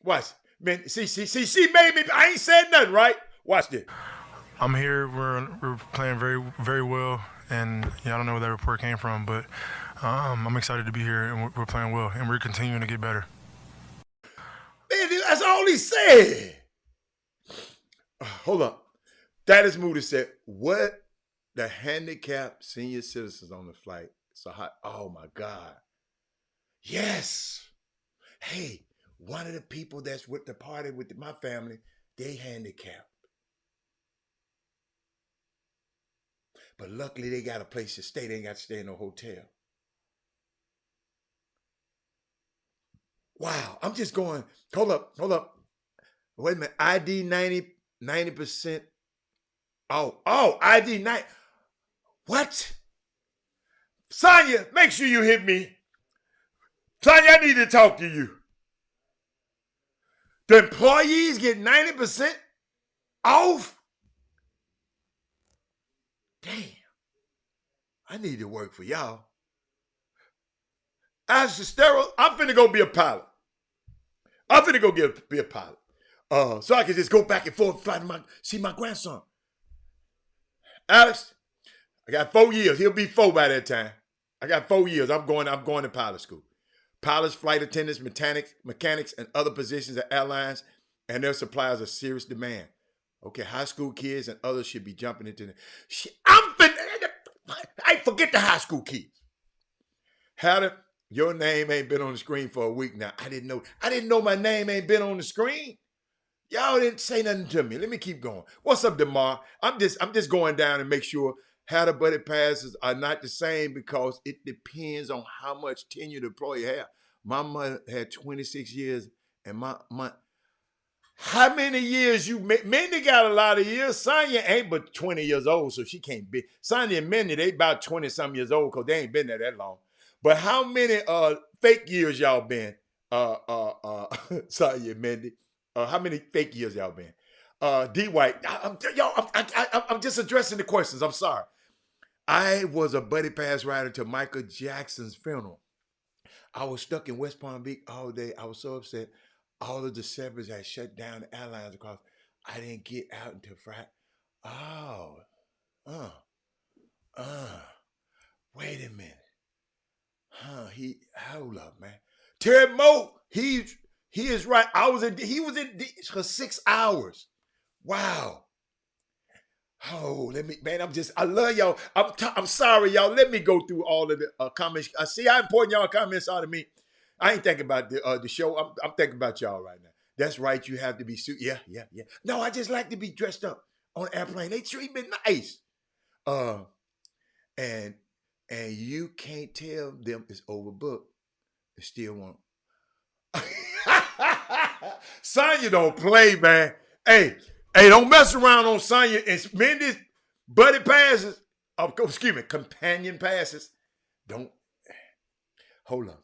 Watch. Man, see, she made me. I ain't said nothing, right? Watch this. I'm here. We're playing very, very well, and I don't know where that report came from, but I'm excited to be here, and we're playing well, and we're continuing to get better. Man, that's all he said. Hold up. That is Moody said, what the handicapped senior citizens on the flight. So hot. Oh my God. Yes. Hey, one of the people that's with the party with my family, they handicapped. But luckily they got a place to stay. They ain't got to stay in no hotel. Wow. I'm just going, hold up. Wait a minute. ID 90%. Oh, ID 90. What? Sonya, make sure you hit me. Sonya, I need to talk to you. The employees get 90% off? Damn. I need to work for y'all. As a sterile, I'm finna go be a pilot. I'm finna go be a pilot. So I can just go back and forth, fly to see my grandson. Alex, I got 4 years. He'll be 4 by that time. I got 4 years. I'm going to pilot school. Pilots, flight attendants, mechanics, and other positions at airlines and their suppliers are serious demand. Okay, high school kids and others should be jumping into the shit. I forget the high school kids. Hatter, your name ain't been on the screen for a week now. I didn't know my name ain't been on the screen. Y'all didn't say nothing to me. Let me keep going. What's up, DeMar? I'm just going down and make sure Hatter buddy passes are not the same because it depends on how much tenure the employee have. My mother had 26 years, and my how many years you Mindy got a lot of years. Sonya ain't but 20 years old, so she can't be. Sonya and Mindy, they about 20-something years old because they ain't been there that long. But how many fake years y'all been? Sonya and Mindy. How many fake years y'all been? D White, I'm just addressing the questions. I'm sorry. I was a buddy pass rider to Michael Jackson's funeral. I was stuck in West Palm Beach all day. I was so upset. All of the service had shut down the airlines because I didn't get out until Friday. Wait a minute. Hold up, man. Terry Moe, he is right. He was in for 6 hours. Wow. Oh, I love y'all. I'm sorry, y'all. Let me go through all of the comments. See how important y'all comments are to me. I ain't thinking about the show. I'm thinking about y'all right now. That's right. You have to be suited. Yeah. No, I just like to be dressed up on an airplane. They treat me nice. And you can't tell them it's overbooked. They still want. Sonya don't play, man. Hey, don't mess around on Sonya and Mindy's buddy passes. Companion passes. Don't. Hold on.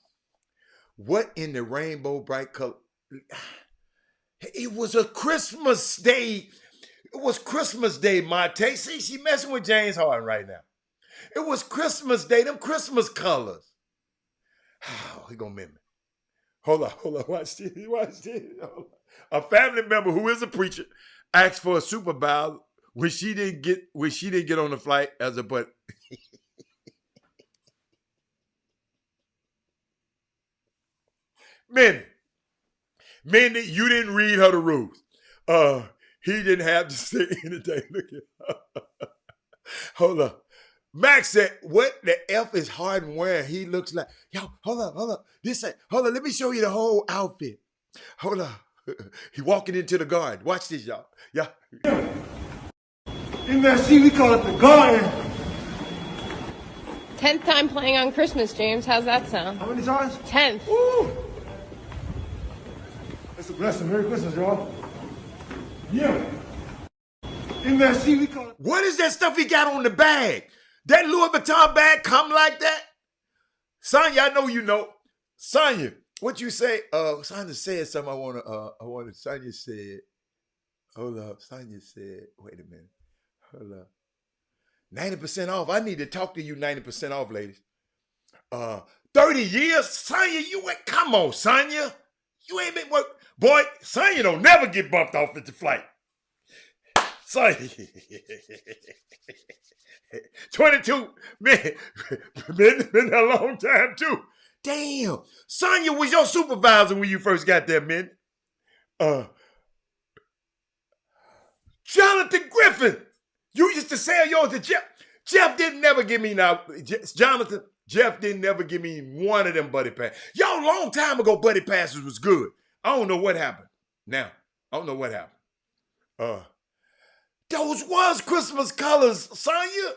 What in the rainbow bright color? It was a Christmas day. It was Christmas Day, Monte. See, she messing with James Harden right now. It was Christmas Day, them Christmas colors. Oh, he gonna miss me. Hold on. Watch this. A family member who is a preacher asked for a Super Bowl when she didn't get on the flight as a butt. Mindy, you didn't read her the rules. He didn't have to say anything. Look at Hold up. Max said, what the F is Harden wearing? He looks like, yo, hold up. Hold on, let me show you the whole outfit. Hold up. He walking into the garden. Watch this, y'all. Yeah. In that scene, we call it the garden. 10th time playing on Christmas, James. How's that sound? How many times? 10th. Woo! It's a blessing. Merry Christmas, y'all. Yeah. In that scene, we call it. What is that stuff he got on the bag? That Louis Vuitton bag come like that? Sonya, I know you know. Sonya, what you say? Sonya said something Sonya said, hold up. Sonya said, wait a minute. Hold up. 90% off. I need to talk to you 90% off, ladies. 30 years? Sonya, you went, come on, Sonya. You ain't been work. Boy, Sonya don't never get bumped off at the flight. Sonya. 22, man, been a long time too. Damn, Sonya was your supervisor when you first got there, man. Jonathan Griffin, you used to sell yours to Jeff. Jeff didn't never give me Jeff didn't never give me one of them buddy passes. Y'all, long time ago, buddy passes was good. I don't know what happened. Now, I don't know what happened. Those was Christmas colors, Sonya.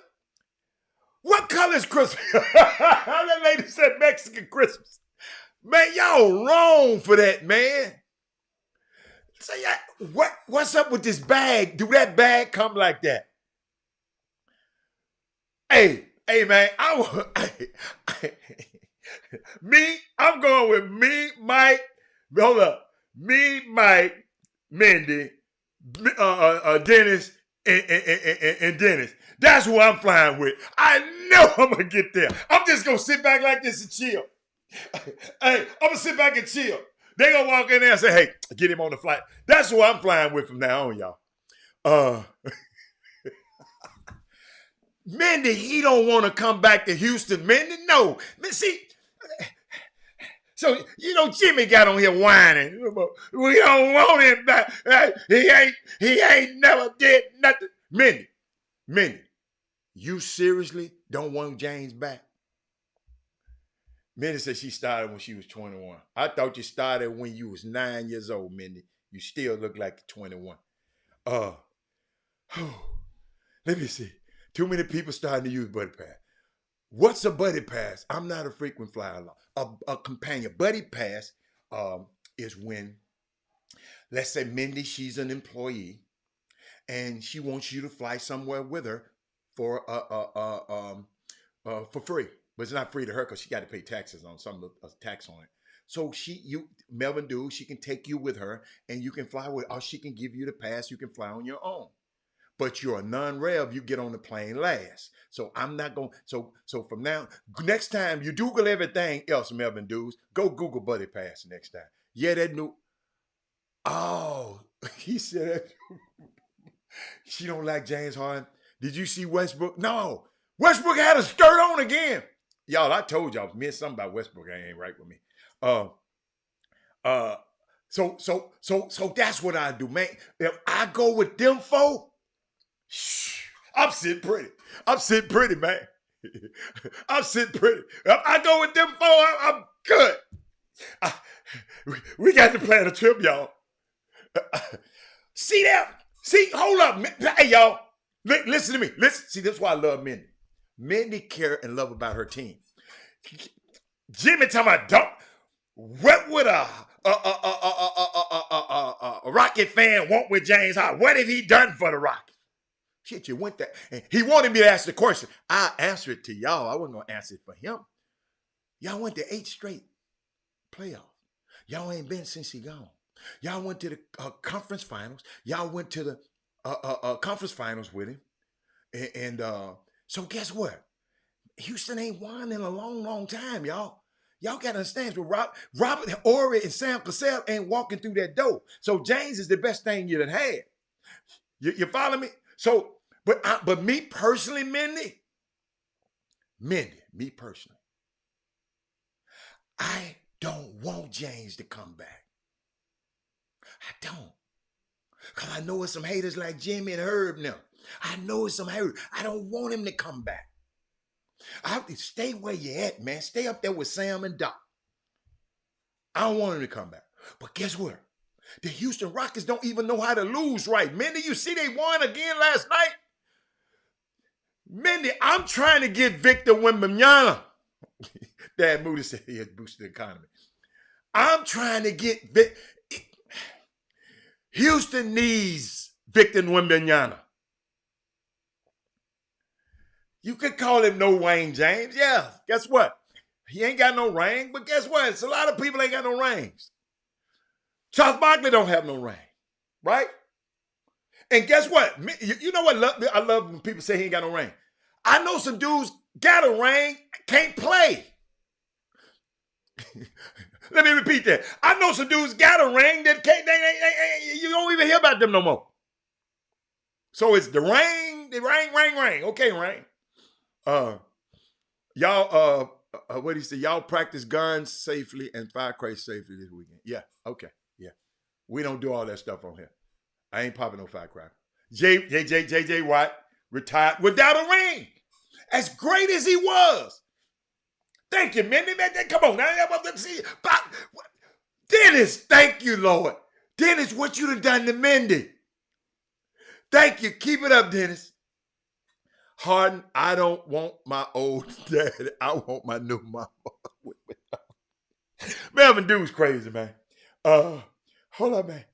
What color is Christmas? That lady said Mexican Christmas. Man, y'all wrong for that, man. So, what's up with this bag? Do that bag come like that? Hey, man, I'm going with Mike, hold up, Mike, Mindy, Dennis, and Dennis. That's who I'm flying with. I know I'm going to get there. I'm just going to sit back like this and chill. Hey, I'm going to sit back and chill. They going to walk in there and say, hey, get him on the flight. That's who I'm flying with from now on, y'all. Mindy, he don't want to come back to Houston. Mindy, no. See, so, Jimmy got on here whining. We don't want him back. He ain't never did nothing. Mindy, you seriously don't want James back? Mindy said she started when she was 21. I thought you started when you was 9 years old, Mindy. You still look like 21. Let me see. Too many people starting to use buddy pass. What's a buddy pass? I'm not a frequent flyer. A companion. Buddy pass is when, let's say Mindy, she's an employee, and she wants you to fly somewhere with her for free. But it's not free to her because she got to pay taxes on tax on it. So Melvin Dews, she can take you with her and you can fly with, or she can give you the pass. You can fly on your own. But you're a non-rev, you get on the plane last. So I'm not going, so from now, next time you Google everything else, Melvin Dews, go Google buddy pass next time. Yeah, that new, he said, she don't like James Harden. Did you see Westbrook? No, Westbrook had a skirt on again. Y'all, I told y'all, something about Westbrook ain't right with me. So that's what I do, man. If I go with them folk, I'm sitting pretty, man. I'm sitting pretty. If I go with them four, I'm good. We got to plan a trip, y'all. See that? See, hold up. Hey, y'all. Listen to me. Listen. See, this is why I love Mindy. Mindy care and love about her team. Jimmy talking about what would a Rocket fan want with James Harden? What have he done for the Rockets? Shit, you went there. And he wanted me to ask the question. I answered it to y'all. I wasn't going to answer it for him. Y'all went to 8 straight playoffs. Y'all ain't been since he gone. Y'all went to the conference finals. Y'all went to the conference finals with him. And so guess what? Houston ain't won in a long, long time, y'all. Y'all got to understand, Robert Horry and Sam Cassell ain't walking through that door. So James is the best thing you done had. You follow me? So, but me personally, Mindy, me personally, I don't want James to come back. I don't. Because I know it's some haters like Jimmy and Herb now. I know it's some haters. I don't want him to come back. I have to stay where you at, man. Stay up there with Sam and Doc. I don't want him to come back. But guess what? The Houston Rockets don't even know how to lose right. Mindy, you see they won again last night? Mindy, I'm trying to get Victor Wembanyama. Dad Moody said he had boosted the economy. I'm trying to get Houston needs Victor Wembanyama. You could call him no Wayne James. Yeah, guess what? He ain't got no ring, but guess what? It's a lot of people ain't got no rings. Charles Barkley don't have no ring, right? And guess what? You know what I love when people say he ain't got no ring. I know some dudes got a ring, can't play. Let me repeat that. I know some dudes got a ring that can't, you don't even hear about them no more. So it's the ring. Okay, ring. Y'all, what do you say? Y'all practice guns safely and firecrackers safely this weekend. Yeah, okay, yeah. We don't do all that stuff on here. I ain't popping no firecracker. JJ Watt retired without a ring. As great as he was. Thank you, Mindy. Come on now. Let's see. Dennis, thank you, Lord. Dennis, what you done to Mindy? Thank you. Keep it up, Dennis. Harden, I don't want my old daddy. I want my new mama. Melvin Dude's crazy, man. Hold up, man.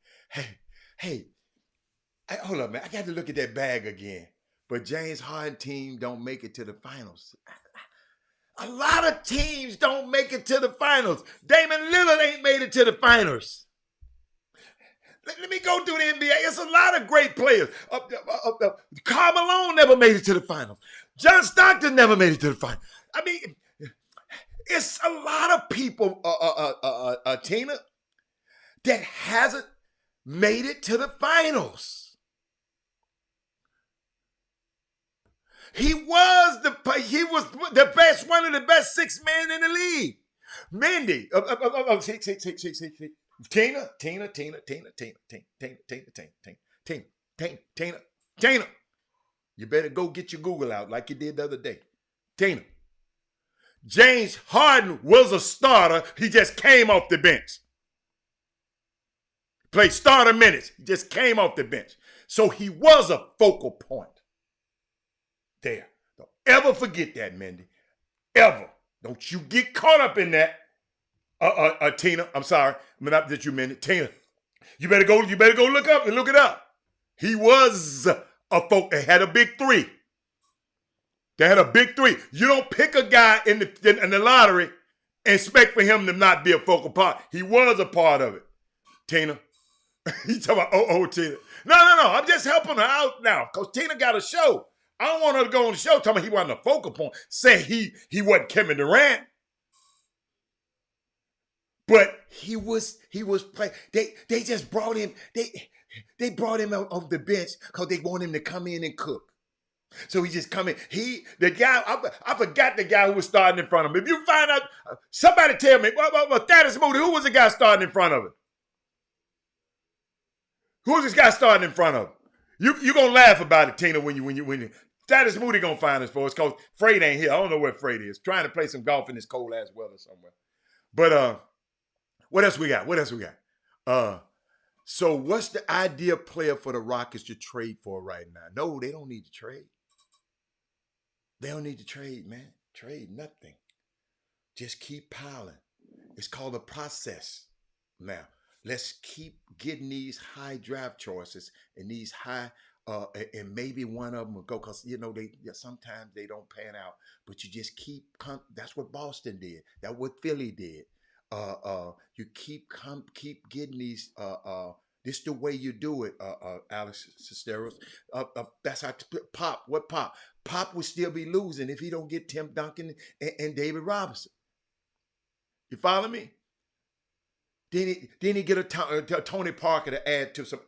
Hey, hold up, man. I got to look at that bag again. But James Harden team don't make it to the finals. A lot of teams don't make it to the finals. Damian Lillard ain't made it to the finals. Let me go through the NBA. It's a lot of great players. Karl Malone never made it to the finals. John Stockton never made it to the finals. I mean, it's a lot of people, Tina, that hasn't made it to the finals. He was the best, one of the best 6 men in the league. Mindy, Tina. You better go get your Google out like you did the other day. Tina. James Harden was a starter. He just came off the bench. Played starter minutes. He just came off the bench. So he was a focal point. There. Don't ever forget that, Mindy. Ever. Don't you get caught up in that. Tina. I'm sorry. Not that you meant it. Tina. You better go look up and look it up. He was a focal. They had a big three. They had a big three. You don't pick a guy in the lottery and expect for him to not be a focal part. He was a part of it. Tina. You talking about, Tina. No. I'm just helping her out now because Tina got a show. I don't want her to go on the show talking about he wasn't a focal point. Say he wasn't Kevin Durant. But he was playing. They just brought him, they brought him out of the bench because they want him to come in and cook. So he just come in. The guy, I forgot the guy who was starting in front of him. If you find out, somebody tell me, Thaddeus Moody, who was the guy starting in front of him? Who was this guy starting in front of him? You gonna laugh about it, Tina, when you Thaddeus Moody gonna find us for us because Freight ain't here. I don't know where Freight is. Trying to play some golf in this cold ass weather somewhere. But what else we got? So what's the ideal player for the Rockets to trade for right now? No, they don't need to trade. They don't need to trade, man. Trade nothing. Just keep piling. It's called a process. Now, let's keep getting these high draft choices and these high, and maybe one of them will go because, sometimes they don't pan out. But you just that's what Boston did. That's what Philly did. You keep getting these, this the way you do it, Alex Sesteros. That's how Pop. What Pop? Pop would still be losing if he don't get Tim Duncan and David Robinson. You follow me? Then he get a Tony Parker to add to some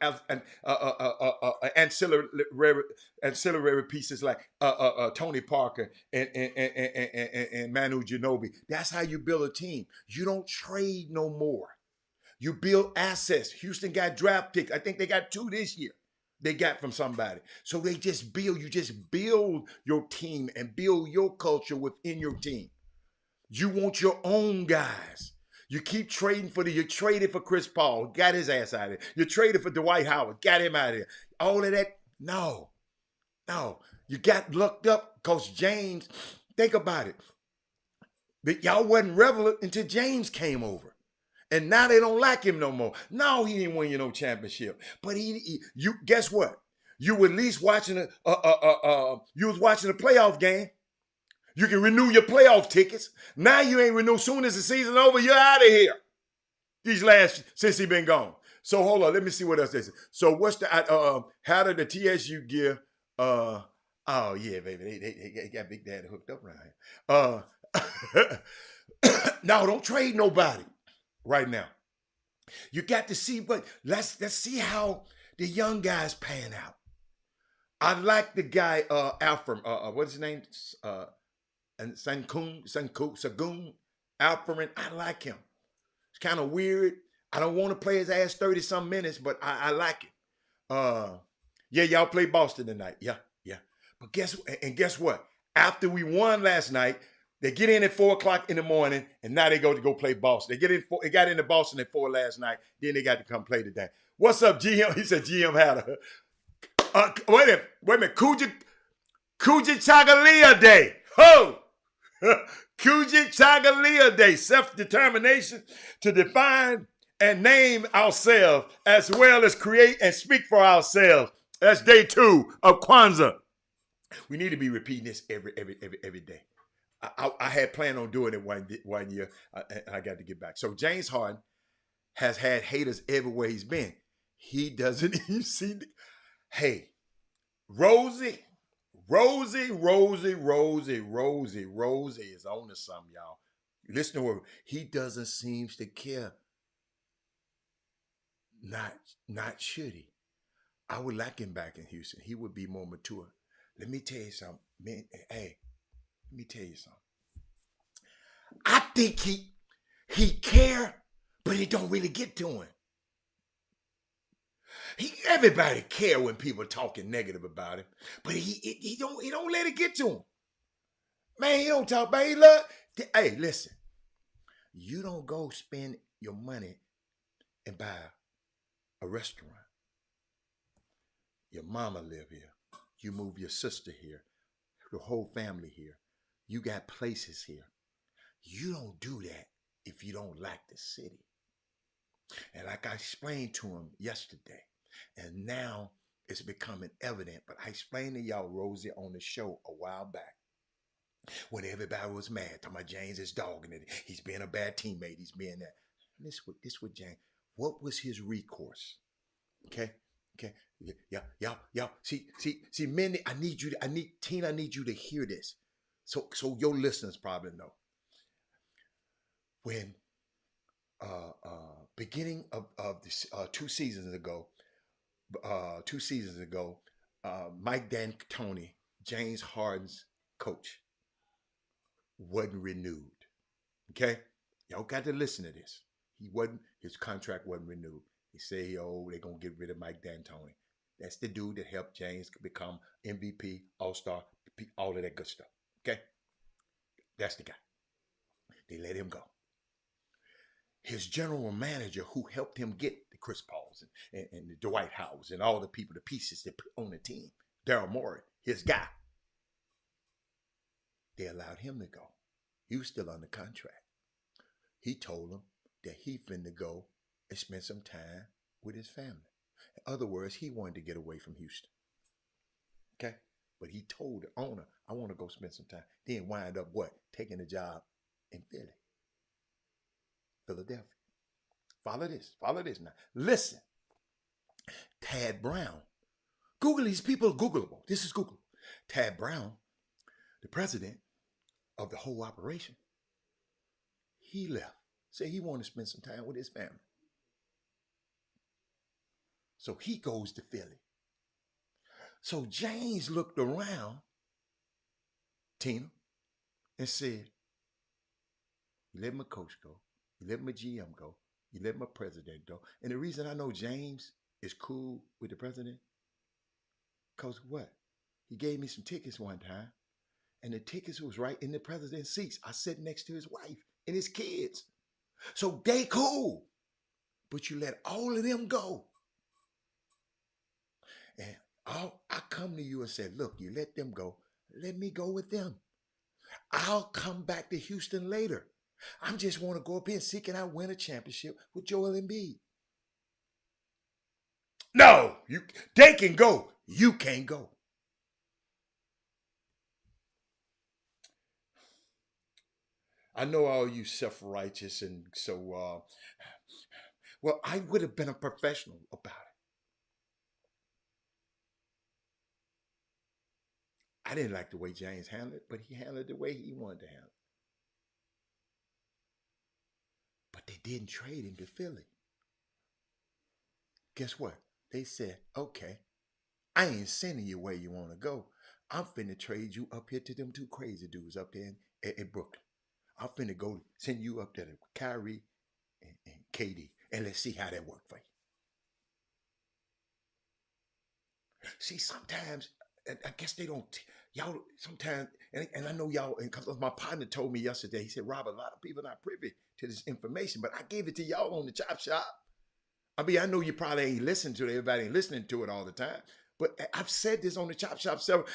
ancillary pieces like Tony Parker and Manu Ginobili. That's how you build a team. You don't trade no more. You build assets. Houston got draft picks. I think they got 2 this year. They got from somebody. So they just build. You just build your team and build your culture within your team. You want your own guys. You keep trading you traded for Chris Paul, got his ass out of it. You traded for Dwight Howard, got him out of here. All of that, no. You got looked up because James, think about it. But y'all wasn't relevant until James came over. And now they don't like him no more. No, he didn't win you no championship. But you guess what? You were at least watching you was watching a playoff game. You can renew your playoff tickets. Now you ain't renew. Soon as the season over, you're out of here. Since he been gone. So hold on, let me see what else they say. So what's the how did the TSU gear? Oh yeah, baby, they got Big Daddy hooked up around here. No, don't trade nobody right now. You got to see, but let's see how the young guys pan out. I like the guy Alfred. What's his name? And Sagoon Alfred. I like him. It's kind of weird. I don't want to play his ass 30-some minutes, but I like it. Yeah, y'all play Boston tonight. Yeah. But guess what? After we won last night, they get in at 4 o'clock in the morning, and now they go play Boston. They got into Boston at 4 last night. Then they got to come play today. What's up, GM? He said GM had a wait a minute. Kuja Chagalia Day. Ho! Kuja Chagalia Day. Self-determination to define and name ourselves as well as create and speak for ourselves. That's day 2 of Kwanzaa. We need to be repeating this every day. I had planned on doing it one year, and I got to get back. So James Harden has had haters everywhere he's been. He doesn't even see. Hey, Rosie is on to something, y'all. Listen to her. He doesn't seem to care. Not should he? I would like him back in Houston. He would be more mature. Let me tell you something. Man, hey, let me tell you something. I think he care, but it don't really get to him. Everybody care when people talking negative about him, but he don't let it get to him. Man, he don't talk about it. Look, hey, listen. You don't go spend your money and buy a restaurant. Your mama live here. You move your sister here. The whole family here. You got places here. You don't do that if you don't like the city. And like I explained to him yesterday, and now it's becoming evident, but I explained to y'all Rosie on the show a while back when everybody was mad, talking about James is dogging it. He's being a bad teammate. He's being that. This with James. What was his recourse? Okay. Y'all. See, Mindy, Tina, I need you to hear this. So your listeners probably know. When beginning of this 2 seasons ago, Mike D'Antoni, James Harden's coach, wasn't renewed. Okay? Y'all got to listen to this. His contract wasn't renewed. He said, they're going to get rid of Mike D'Antoni. That's the dude that helped James become MVP, All-Star, all of that good stuff. Okay? That's the guy. They let him go. His general manager, who helped him get the Chris Pauls and the Dwight Howard and all the people, the pieces that put on the team, Daryl Morey, his guy, they allowed him to go. He was still under contract. He told them that he finna go and spend some time with his family. In other words, he wanted to get away from Houston. Okay? But he told the owner, I want to go spend some time. Then wind up what? Taking a job in Philadelphia. Follow this now. Listen. Tad Brown. Google these people, Googleable. This is Google. Tad Brown, the president of the whole operation, he left. Said he wanted to spend some time with his family. So he goes to Philly. So James looked around, Tina, and said, you let my coach go. You let my GM go. You let my president go. And the reason I know James is cool with the president, because what? He gave me some tickets one time, and the tickets was right in the president's seats. I sat next to his wife and his kids. So they cool. But you let all of them go. And I come to you and say, look, you let them go. Let me go with them. I'll come back to Houston later. I just want to go up here and see can I win a championship with Joel Embiid. No, they can go. You can't go. I know all you self-righteous and so, well, I would have been a professional about it. I didn't like the way James handled it, but he handled it the way he wanted to handle it. But they didn't trade him to Philly. Guess what? They said, okay, I ain't sending you where you want to go. I'm finna trade you up here to them two crazy dudes up there in Brooklyn. I'm finna go send you up there to Kyrie and KD, and let's see how that work for you. See, sometimes, I guess they don't, y'all, sometimes, and I know y'all, and because my partner told me yesterday, he said, Rob, a lot of people are not privy to this information, but I gave it to y'all on the Chop Shop. I mean, I know you probably ain't listening to it, everybody ain't listening to it all the time, but I've said this on the Chop Shop several.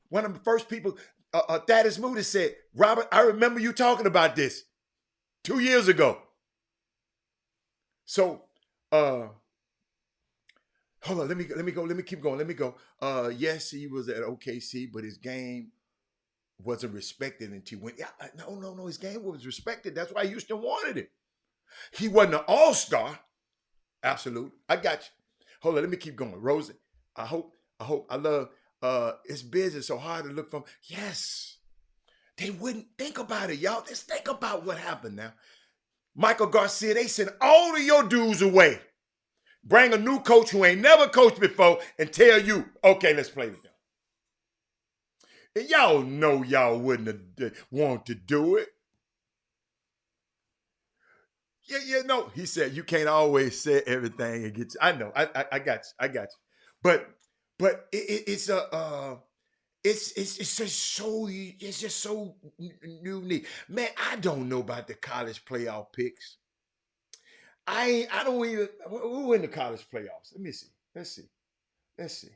One of the first people, Thaddeus Moody said, Robert, I remember you talking about this 2 years ago. So, hold on, let me keep going. Yes, he was at OKC, but his game wasn't respected until he went. No, his game was respected. That's why Houston wanted him. He wasn't an all-star. Absolutely. I got you. Hold on, let me keep going. Rosie, I love, it's busy, so hard to look for. Yes. They wouldn't think about it, y'all. Just think about what happened now. Michael Garcia, they sent all of your dudes away. Bring a new coach who ain't never coached before and tell you, okay, let's play with them. And y'all know y'all wouldn't have wanted to do it. No. He said, you can't always say everything and get you. I know, I got you. But it's just so unique. Man, I don't know about the college playoff picks. I don't even, who in the college playoffs? Let me see. Let's see.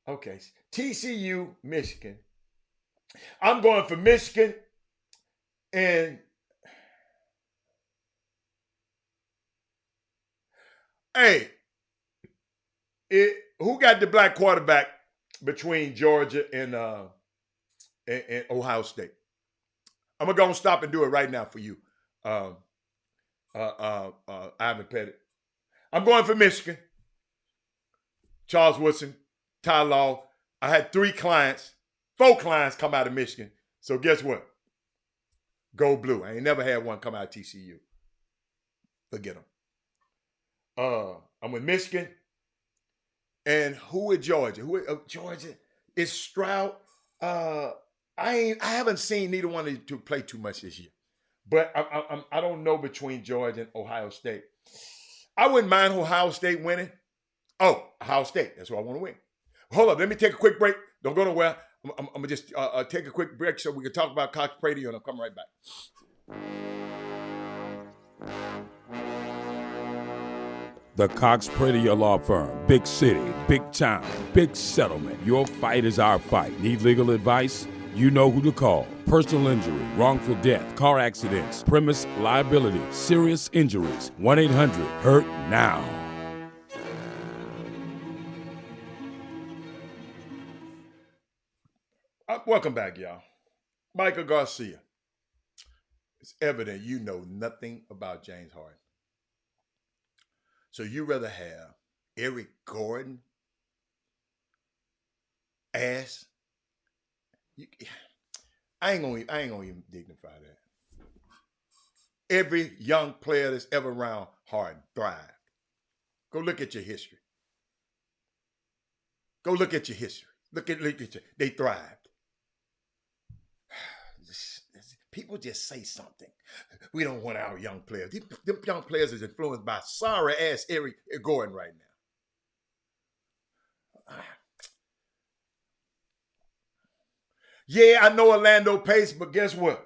Okay. TCU, Michigan. I'm going for Michigan and hey, who got the black quarterback between Georgia and Ohio State? I'm going to go and stop and do it right now for you. Ivan Pettit. I'm going for Michigan. Charles Woodson, Ty Law. I had 4 clients come out of Michigan. So guess what? Go blue. I ain't never had one come out of TCU. Forget them. I'm with Michigan. And who with Georgia? Georgia is Stroud. I haven't seen neither one of these two play too much this year. But I don't know between Georgia and Ohio State. I wouldn't mind Ohio State winning. Oh, Ohio State. That's what I want to win. Hold up. Let me take a quick break. Don't go nowhere. I'm going to just take a quick break so we can talk about Cox Prady, and I'll come right back. The Cox Prady Law Firm. Big city, big town, big settlement. Your fight is our fight. Need legal advice? You know who to call. Personal injury, wrongful death, car accidents, premise liability, serious injuries. 1-800-HURT-NOW. Welcome back, y'all. Michael Garcia. It's evident you know nothing about James Harden. So you rather have Eric Gordon ass? I ain't gonna even dignify that. Every young player that's ever around Harden thrived. Go look at your history. Look at they thrived. People just say something. We don't want our young players. Them young players is influenced by sorry ass Eric Gordon right now. Yeah, I know Orlando Pace, but guess what?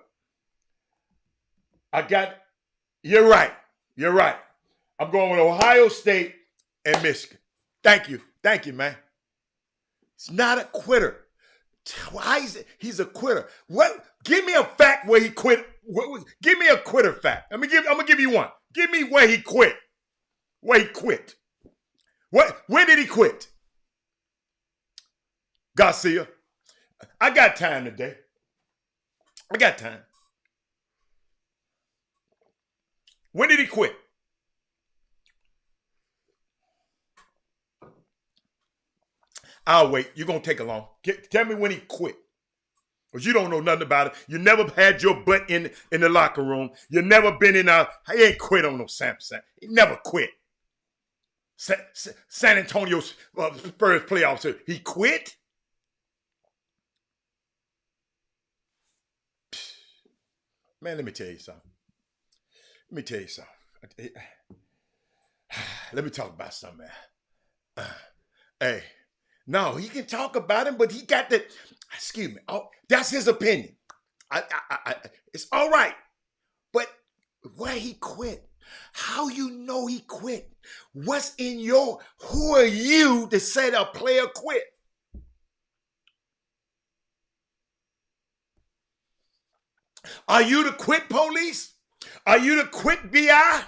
You're right. I'm going with Ohio State and Michigan. Thank you, man. It's not a quitter. Why is it? He's a quitter. What? Give me a fact where he quit. Give me a quitter fact. I'm gonna give you one. Give me where he quit. Where he quit. When did he quit? Garcia. I got time today. I got time. When did he quit? I'll wait. You're going to take a long. Tell me when he quit. Because you don't know nothing about it. You never had your butt in the locker room. You never been in a... He ain't quit on no Samson. He never quit. San Antonio Spurs playoffs. He quit? Man, let me tell you something. Let me talk about something, man. Hey, no, he can talk about him, but he got the... Excuse me. Oh, that's his opinion. It's all right. But where he quit? How you know he quit? What's in your... Who are you to say that a player quit? Are you the quit police? Are you the quit BI?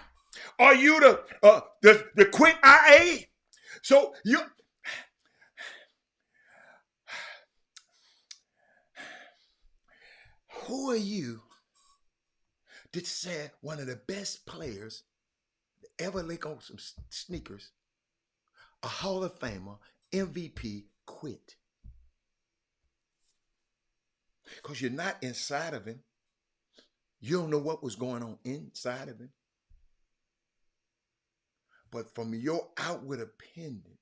Are you the quit IA? So you... Who are you to say one of the best players that ever lick on some sneakers, a Hall of Famer, MVP, quit? Because you're not inside of him. You don't know what was going on inside of him. But from your outward opinion,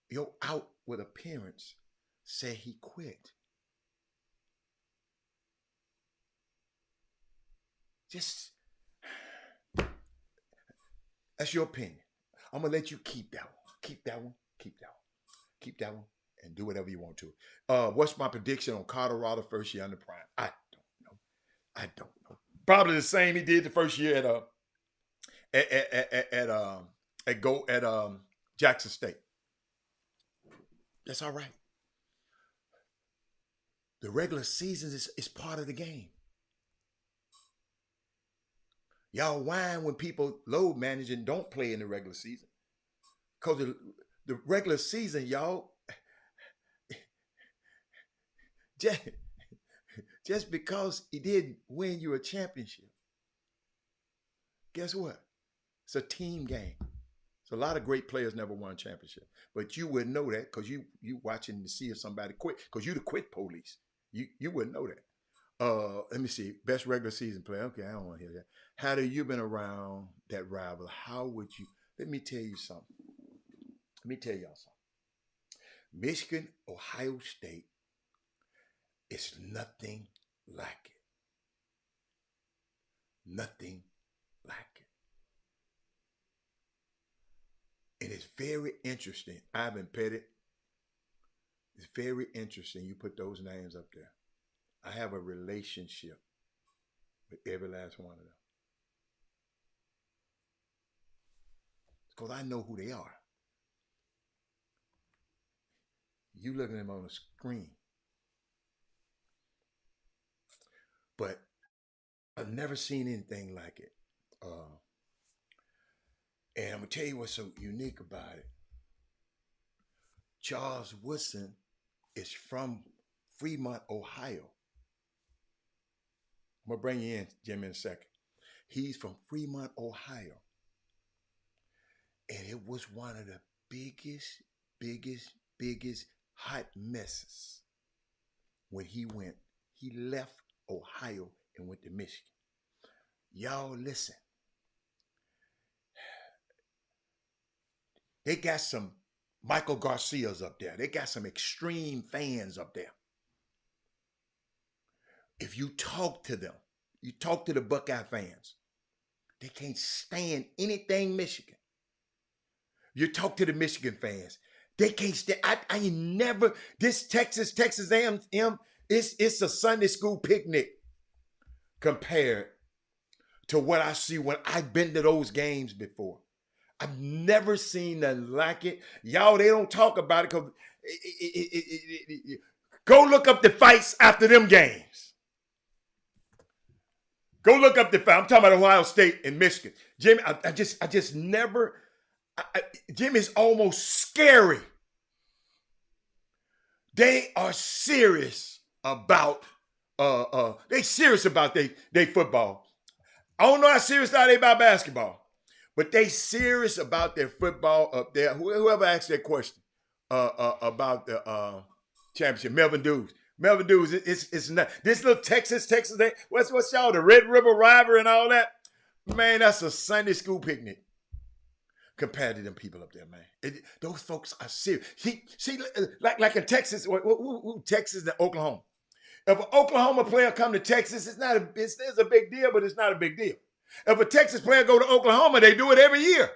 your outward appearance, say he quit. Just, that's your opinion. I'm going to let you keep that one. Keep that one. Keep that one. Keep that one and do whatever you want to. What's my prediction on Colorado first year under Prime? I don't know. Probably the same he did the first year at Jackson State. That's all right. The regular season is part of the game. Y'all whine when people load manage and don't play in the regular season. Because the regular season, y'all, just because he didn't win you a championship, guess what? It's a team game. So a lot of great players never won a championship. But you wouldn't know that because you watching to see if somebody quit. Because you the quit police. You wouldn't know that. Let me see. Best regular season player. Okay, I don't want to hear that. How do you been around that rival? How would you? Let me tell you something. Let me tell y'all something. Michigan, Ohio State is nothing like it. Nothing like it. And it's very interesting. Ivan Pettit. It's very interesting you put those names up there. I have a relationship with every last one of them. Because I know who they are. You looking at them on the screen. But I've never seen anything like it. And I'm going to tell you what's so unique about it. Charles Woodson is from Fremont, Ohio. I'm going to bring you in, Jim, in a second. He's from Fremont, Ohio. And it was one of the biggest hot messes when he went. He left Ohio and went to Michigan. Y'all listen. They got some Michael Garcias up there. They got some extreme fans up there. If you talk to them, you talk to the Buckeye fans, they can't stand anything Michigan. You talk to the Michigan fans, they can't stand. I never, this Texas A&M, it's a Sunday school picnic compared to what I see when I've been to those games before. I've never seen nothing like it. Y'all, they don't talk about it because go look up the fights after them games. Go look up the fight. I'm talking about Ohio State and Michigan. Jimmy, I just never. Jimmy's almost scary. They are serious about. They serious about their football. I don't know how serious are they about basketball, but they serious about their football up there. Whoever asked that question about the championship, Melvin Dews, it's not this little Texas. What's y'all, the Red River rivalry and all that? Man, that's a Sunday school picnic compared to them people up there, man. Those folks are serious. See, like in Texas, Texas and Oklahoma. If an Oklahoma player come to Texas, it's a big deal, but it's not a big deal. If a Texas player go to Oklahoma, they do it every year.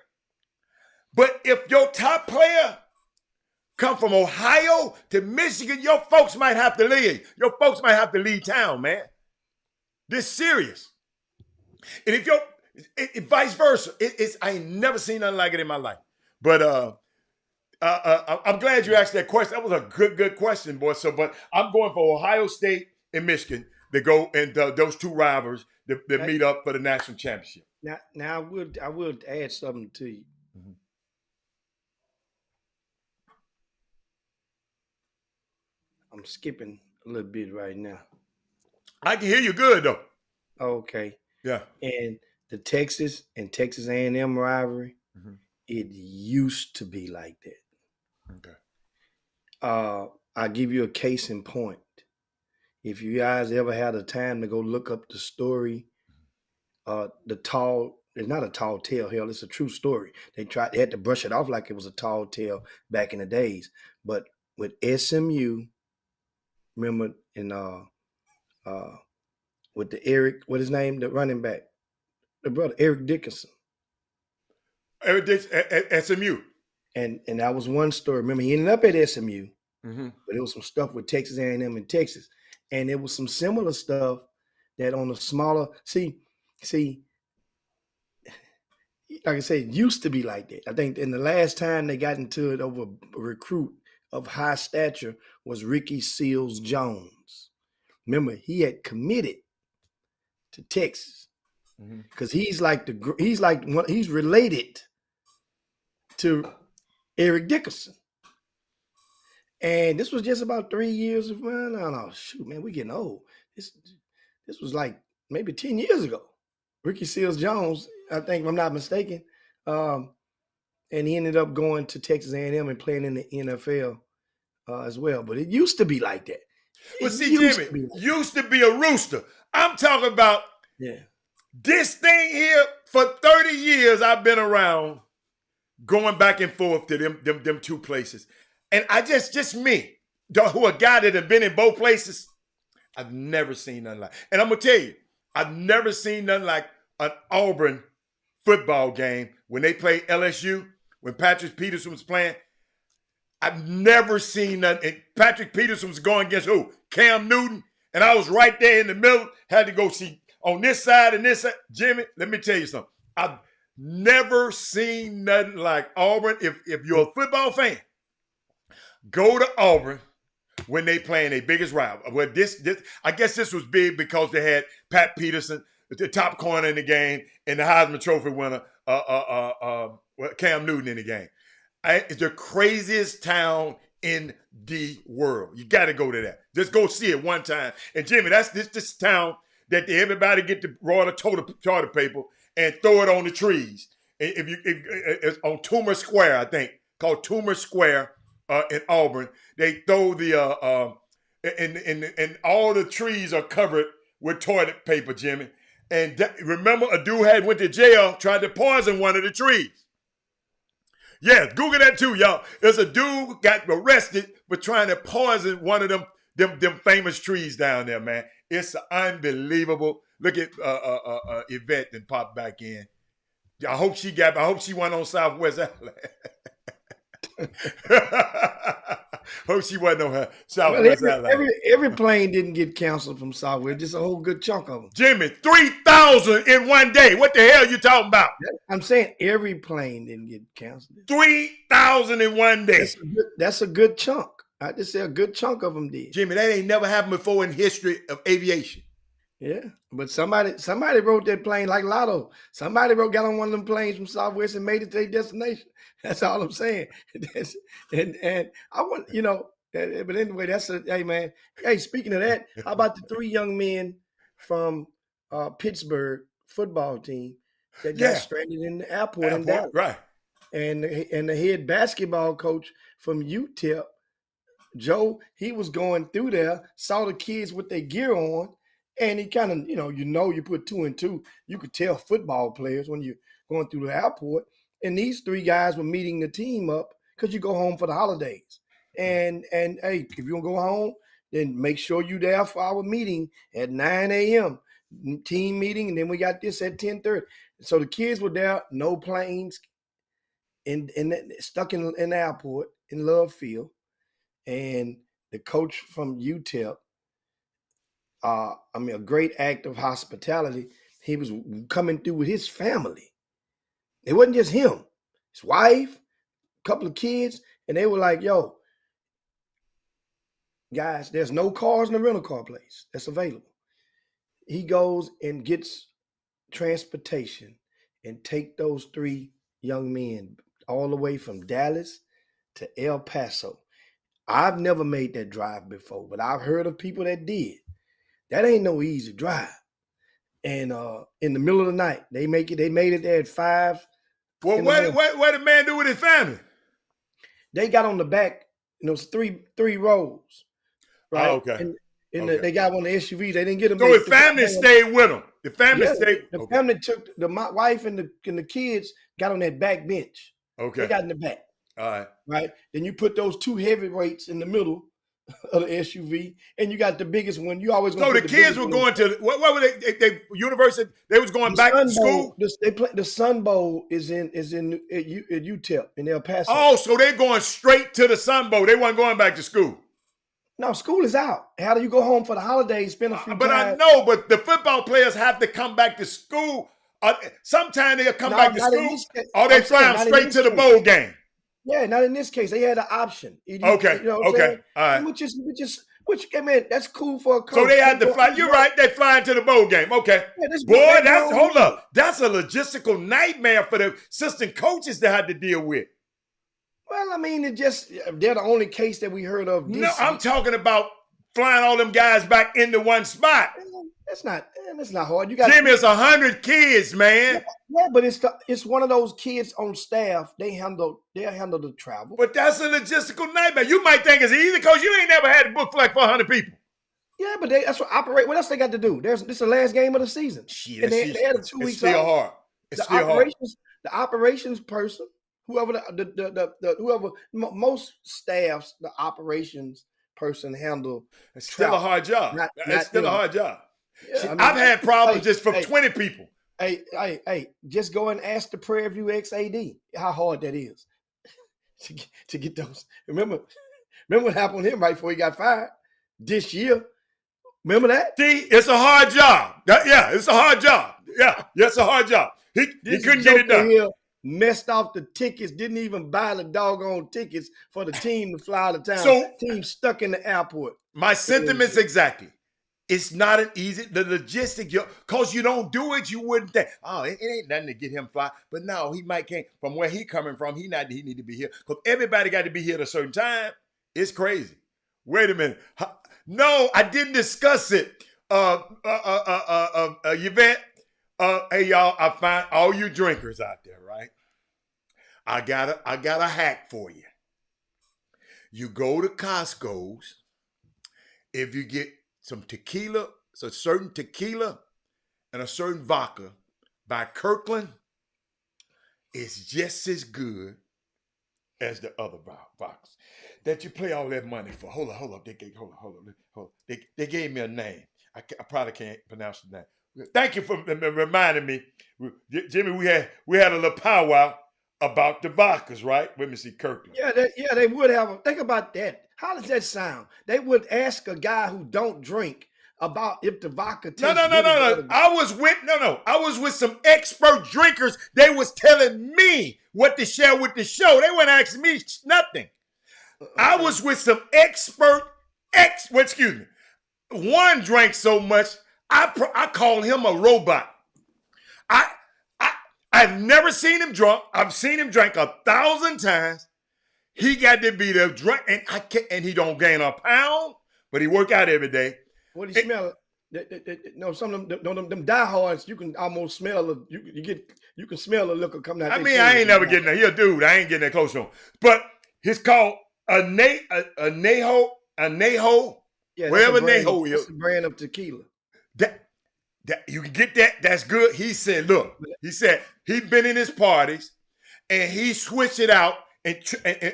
But if your top player come from Ohio to Michigan, your folks might have to leave. Your folks might have to leave town, man. This serious. And if vice versa, I ain't never seen nothing like it in my life. But I'm glad you asked that question. That was a good question, boy. But I'm going for Ohio State and Michigan to go, and those two rivals that meet up for the national championship. Now I will add something to you. Mm-hmm. I'm skipping a little bit right now. I can hear you good though. Okay. Yeah. And the Texas and Texas A&M rivalry, it used to be like that. Okay. I'll give you a case in point. If you guys ever had a time to go look up the story, it's not a tall tale, hell, it's a true story. They had to brush it off like it was a tall tale back in the days. But with SMU, remember in with the Eric, what his name, the running back, the brother, Eric Dickerson. Eric Dickerson at SMU. And that was one story. Remember, he ended up at SMU, Mm-hmm. but it was some stuff with Texas A&M in Texas. And there was some similar stuff that on the smaller, see, like I said, it used to be like that. I think in the last time they got into it over a recruit of high stature was Ricky Seals Jones. Remember, he had committed to Texas because he's related to Eric Dickerson. And this was just about 3 years of, well, no, shoot, man, we're getting old. This was like maybe 10 years ago. Ricky Seals Jones, I think, if I'm not mistaken, and he ended up going to Texas A&M and playing in the NFL as well. But it used to be like that. But see, Jimmy, used to be a rooster. I'm talking about this thing here. For 30 years, I've been around going back and forth to them two places. And I just me, who a guy that have been in both places, I've never seen nothing like. And I'm gonna tell you, I've never seen nothing like an Auburn football game when they played LSU, when Patrick Peterson was playing. I've never seen nothing. And Patrick Peterson was going against who? Cam Newton. And I was right there in the middle, had to go see on this side and this side. Jimmy, let me tell you something. I've never seen nothing like Auburn. If you're a football fan, go to Auburn when they playing their biggest rival. Well, this I guess this was big because they had Pat Peterson, the top corner in the game, and the Heisman Trophy winner, Cam Newton in the game. It's the craziest town in the world. You got to go to that. Just go see it one time. And Jimmy, that's this town that everybody get to roll the toilet paper and throw it on the trees. It's on Toomer Square, I think, called Toomer Square. In Auburn, they throw and all the trees are covered with toilet paper, Jimmy. And remember, a dude went to jail, tried to poison one of the trees. Yeah, Google that too, y'all. There's a dude got arrested for trying to poison one of them famous trees down there, man. It's unbelievable. Look at Yvette and pop back in. I hope she went on Southwest LA. Hope she wasn't on her Southwest Airlines. Every plane didn't get canceled from Southwest. Just a whole good chunk of them. Jimmy, 3,000 in one day. What the hell you talking about? I'm saying every plane didn't get canceled. 3,000 in one day. That's a good chunk. I just say a good chunk of them did. Jimmy, that ain't never happened before in history of aviation. Yeah, but somebody wrote that plane like Lotto. Somebody got on one of them planes from Southwest and made it to their destination. That's all I'm saying. And I want, but anyway, hey man. Hey, speaking of that, how about the three young men from Pittsburgh football team that Yeah. got stranded in the airport in Dallas. Right. And the head basketball coach from UTEP, Joe, he was going through there, saw the kids with their gear on, and he kind of, you put 2 and 2. You could tell football players when you're going through the airport. And these 3 guys were meeting the team up because you go home for the holidays. And hey, if you want to go home, then make sure you're there for our meeting at 9 a.m. team meeting, and then we got this at 10:30. So the kids were there, no planes, stuck in the airport in Love Field, and the coach from UTEP, a great act of hospitality. He was coming through with his family. It wasn't just him, his wife, a couple of kids, and they were like, yo, guys, there's no cars in the rental car place that's available. He goes and gets transportation and take those 3 young men all the way from Dallas to El Paso. I've never made that drive before, but I've heard of people that did. That ain't no easy drive. And in the middle of the night, they made it there at 5. Well, what did man do with his family? They got on the back, those three rows. Right? Oh, okay. And they got on the SUVs. They didn't get them. So his family stayed with him. The family stayed. The family took my wife and the kids got on that back bench. Okay. They got in the back. All right. Then you put those 2 heavyweights in the middle of the SUV, and you got the biggest one. You always so the kids were going to what were they university? They was going back to school. The Sun Bowl is in at UTEP in El Paso. Oh, so they're going straight to the Sun Bowl. They weren't going back to school. No, school is out. How do you go home for the holidays? Spend a few But time? I know, but the football players have to come back to school. Sometimes they'll come back to school, or they fly them straight to the bowl game. Yeah, not in this case. They had an option. Okay. All right. Which man, that's cool for a coach. So they had to fly. You're right. They flying to the bowl game. Okay. Yeah, hold up. That's a logistical nightmare for the assistant coaches to have to deal with. Well, I mean, they're the only case that we heard of. No, I'm talking about flying all them guys back into one spot. That's not hard. You got Jimmy, it's 100 kids, man. Yeah, but it's one of those kids on staff. They'll handle the travel. But that's a logistical nightmare. You might think it's easy because you ain't never had a book for like 400 people. Yeah, but that's what operate. What else they got to do? This is the last game of the season. Shit, and they had 2 weeks still off. hard. It's still hard. The operations person, whoever whoever most staffs, the operations person handle. It's still a hard job. It's still a hard job. Yeah, See, I've had problems just from 20 people. Hey, just go and ask the Prairie View XAD how hard that is to get those. Remember what happened to him right before he got fired this year? Remember that? See, it's a hard job. It's a hard job. Yeah, it's a hard job. He couldn't get it done. Here messed off the tickets, didn't even buy the doggone tickets for the team to fly out of town. So, team stuck in the airport. My sentiments exactly. It's not an easy, the logistic, because you don't do it, you wouldn't think, it ain't nothing to get him fly. But no, he might can't, from where he coming from, he need to be here. Because everybody got to be here at a certain time. It's crazy. Wait a minute. No, I didn't discuss it. Yvette, hey y'all, I find all you drinkers out there, right? I got a hack for you. You go to Costco's, if you get some tequila, a certain tequila and a certain vodka by Kirkland, it's just as good as the other vodkas that you pay all that money for. Hold on. They gave me a name. I probably can't pronounce the name. Thank you for reminding me, Jimmy. We had a little powwow about the vodkas, right? Let me see, Kirkland. Yeah, they would have. Think about that. How does that sound? They would ask a guy who don't drink about if the vodka tastes No. I was with some expert drinkers. They was telling me what to share with the show. They weren't asking me nothing. I was with some one drank so much, I call him a robot. I've never seen him drunk. I've seen him drink 1,000 times. He got to be the drunk, and he don't gain a pound, but he work out every day. What do you smell? No, some of them diehards, you can almost smell it. You can smell the liquor coming out. I mean, I ain't never getting there. He a dude. I ain't getting that close to him. But it's called a Neho. Yeah, wherever Neho is. That's a brand of tequila. That you can get that. That's good. He said, look, he been in his parties and he switched it out and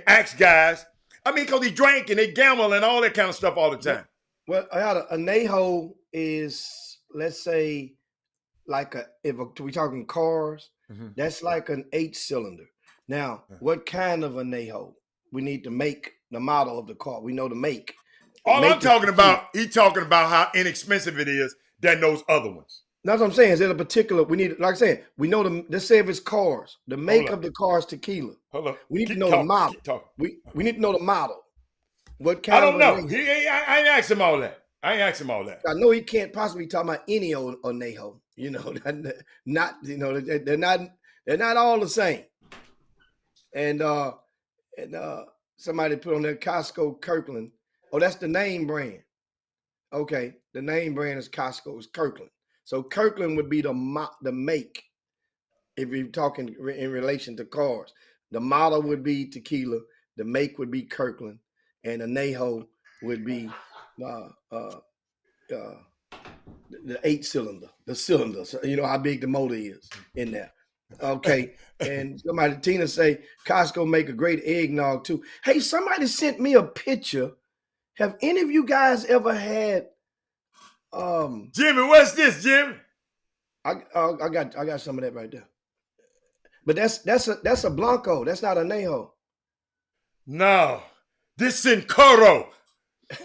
asked guys. I mean, because he drank and they gamble and all that kind of stuff all the time. Well, a Neho is, let's say, like if we talking cars, that's like an 8-cylinder. Now, what kind of a Neho? We need to make the model of the car. We know the make. All I'm talking about, he's talking about how inexpensive it is than those other ones. That's what I'm saying. Is there a particular, we need, like I said, we know let's say if it's cars, the make of the car is tequila. Hold up. We need to know the model. We need to know the model. What kind I don't know. I ain't asked him all that. I know he can't possibly talk about any or Neho. You know, not, you know, they're not all the same. And somebody put on their Costco Kirkland. Oh, that's the name brand. Okay, the name brand is Costco. It's Kirkland. So Kirkland would be the make. If you're talking in relation to cars, the model would be tequila. The make would be Kirkland, and the Neho would be the 8-cylinder, the cylinder. So you know how big the motor is in there. Okay, and Tina say Costco make a great eggnog too. Hey, somebody sent me a picture. Have any of you guys ever had? Jimmy, what's this, Jimmy? I got some of that right there. But that's a Blanco. That's not a Neho. No, this Sin Coro.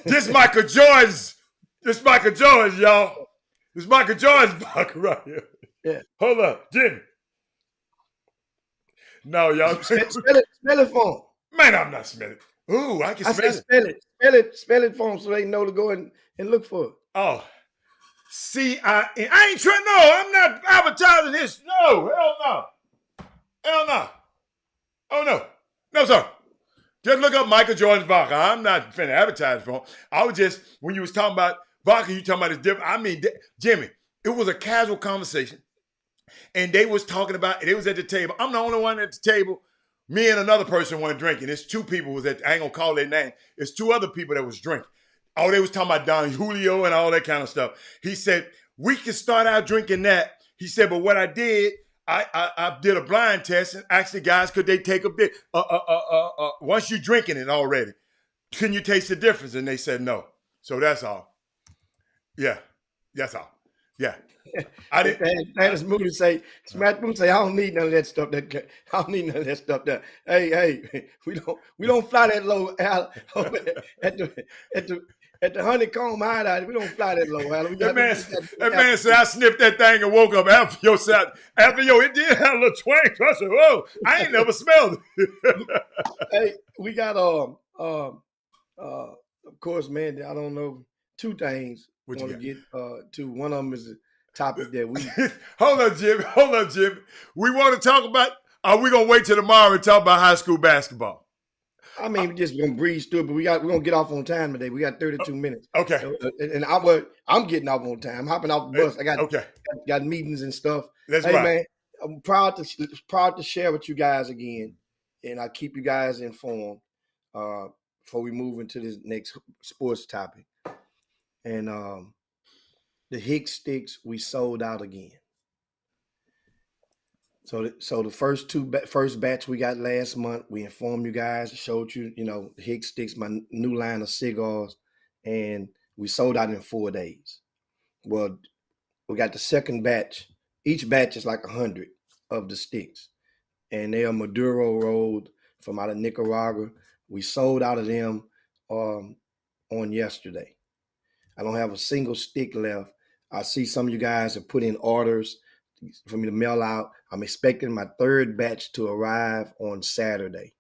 This Michael Jordan's. This Michael Jordan's, y'all. This Michael Jordan's vodka right here. Yeah. Hold up, Jimmy. No, y'all. Smell it for them. Man, I'm not smelling it. Ooh, I can smell it. Spell it for them so they know to go and look for it. Oh, C-I-N. I ain't trying. No, I'm not advertising this. No, hell no. Hell no. Oh, no. No, sir. Just look up Michael Jordan's vodka. I'm not finna advertise for him. I was just, when you was talking about vodka, you talking about it's different. I mean, Jimmy, it was a casual conversation. And they was talking about, they was at the table. I'm the only one at the table. Me and another person weren't drinking. It's two people was at, I ain't gonna call their name. It's two other people that was drinking. Oh, they was talking about Don Julio and all that kind of stuff. He said, we can start out drinking that. He said, but what I did, I did a blind test and asked the guys, could they take a bit? Once you're drinking it already, can you taste the difference? And they said no. So that's all. Yeah, that's all. Yeah. I didn't. Dennis Moody say, Smack Moody say, I don't need none of that stuff. I don't need none of that stuff. There. Hey, we don't fly that low at the Honeycomb Hideout. We don't fly that low. That man said, I sniffed that thing and woke up after it did have a little twang. I said, whoa, I ain't never smelled it. Hey, we got of course, man. I don't know, two things we want to get to. One of them is topic that we hold up, Jimmy. We want to talk about, are we gonna wait till tomorrow and talk about high school basketball? I mean, we're just gonna breeze through it, but we're gonna get off on time today. We got 32 minutes. Okay. And I'm getting off on time. I'm hopping off the bus. I got meetings and stuff. That's right. Man, I'm proud to share with you guys again, and I keep you guys informed before we move into this next sports topic. And the Hicks sticks, we sold out again. So the first batch we got last month, we informed you guys, showed you, the Hicks sticks, my new line of cigars, and we sold out in 4 days. Well, we got the second batch. Each batch is like 100 of the sticks, and they are Maduro rolled from out of Nicaragua. We sold out of them on yesterday. I don't have a single stick left. I see some of you guys have put in orders for me to mail out. I'm expecting my third batch to arrive on Saturday.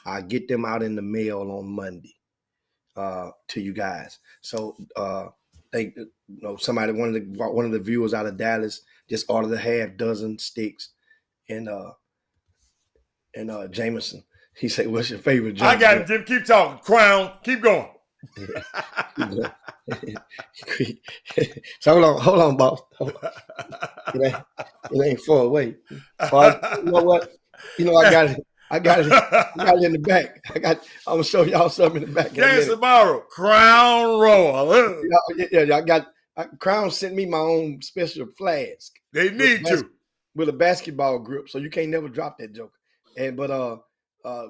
I get them out in the mail on Monday to you guys. So somebody, one of the viewers out of Dallas just ordered a half dozen sticks, and Jameson. He said, "What's your favorite?" I got it, Jim. Keep talking. Crown. Keep going. So hold on, boss. It ain't far away. But you know what? I got it. I got it in the back. I'm gonna show y'all something in the back. James tomorrow, Crown Royal. Yeah, I got Crown sent me my own special flask. They need to with a basketball grip, so you can't never drop that joke.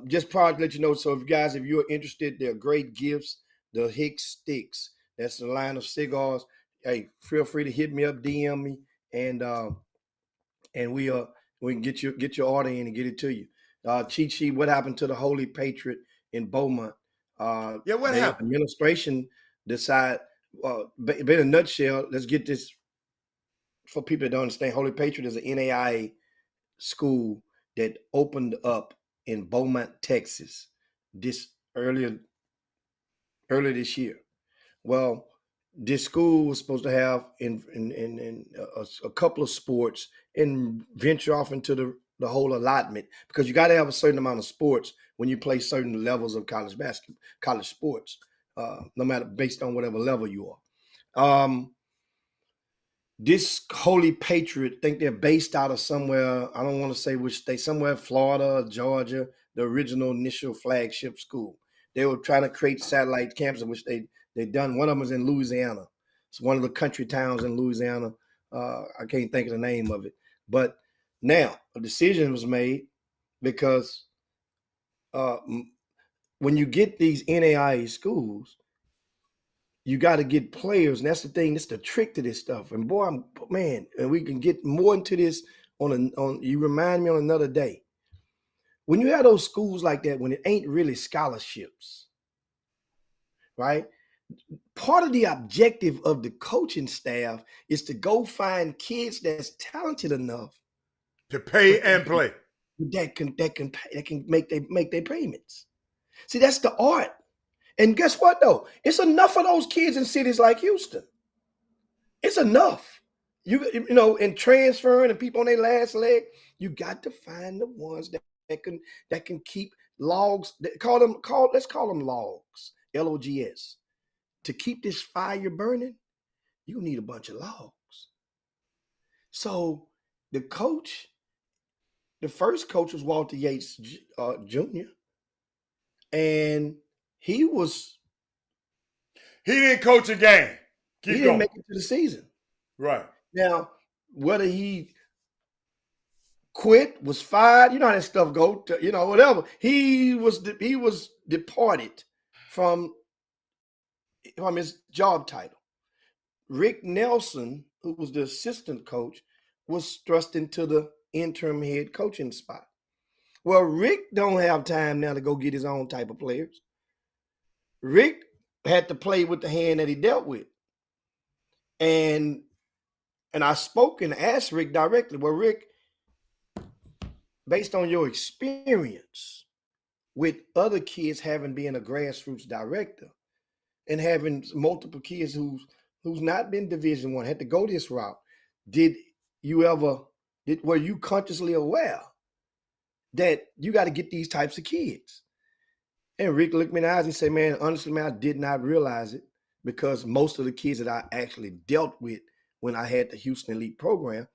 Just prior to let you know, so if you're interested, they're great gifts. The Hicks Sticks, that's the line of cigars. Hey, feel free to hit me up, DM me, and we can get your order in and get it to you. Cheat sheet, what happened to the Holy Patriot in Beaumont? What happened? Administration decided, in a nutshell, let's get this for people that don't understand. Holy Patriot is an NAIA school that opened up in Beaumont, Texas, earlier this year. Well, this school was supposed to have in a couple of sports and venture off into the whole allotment, because you got to have a certain amount of sports when you play certain levels of college basketball, college sports, no matter based on whatever level you are. This Holy Patriot, I think they're based out of somewhere, I don't want to say which state, somewhere Florida, Georgia, the original initial flagship school. They were trying to create satellite campuses, which they done. One of them is in Louisiana. It's one of the country towns in Louisiana. I can't think of the name of it. But now a decision was made because when you get these NAIA schools, you got to get players, and that's the thing. That's the trick to this stuff. And boy, and we can get more into this on. You remind me on another day. When you have those schools like that, when it ain't really scholarships, right? Part of the objective of the coaching staff is to go find kids that's talented enough to pay and play, that can make their payments. See, that's the art. And guess what, though? It's enough of those kids in cities like Houston. It's enough. In transferring and people on their last leg, you got to find the ones that can keep logs. Let's call them logs, LOGS. To keep this fire burning, you need a bunch of logs. So the first coach was Walter Yates Jr. And he didn't coach a game. He didn't make it to the season. Right. Now, whether he quit, was fired, you know how that stuff go, whatever. He was departed from his job title. Rick Nelson, who was the assistant coach, was thrust into the interim head coaching spot. Well, Rick don't have time now to go get his own type of players. Rick had to play with the hand that he dealt with. And I spoke and asked Rick directly, well, Rick, based on your experience with other kids having been a grassroots director and having multiple kids who's not been Division I, had to go this route, were you consciously aware that you got to get these types of kids? And Rick looked me in the eyes and said, man, honestly, man, I did not realize it, because most of the kids that I actually dealt with when I had the Houston Elite program,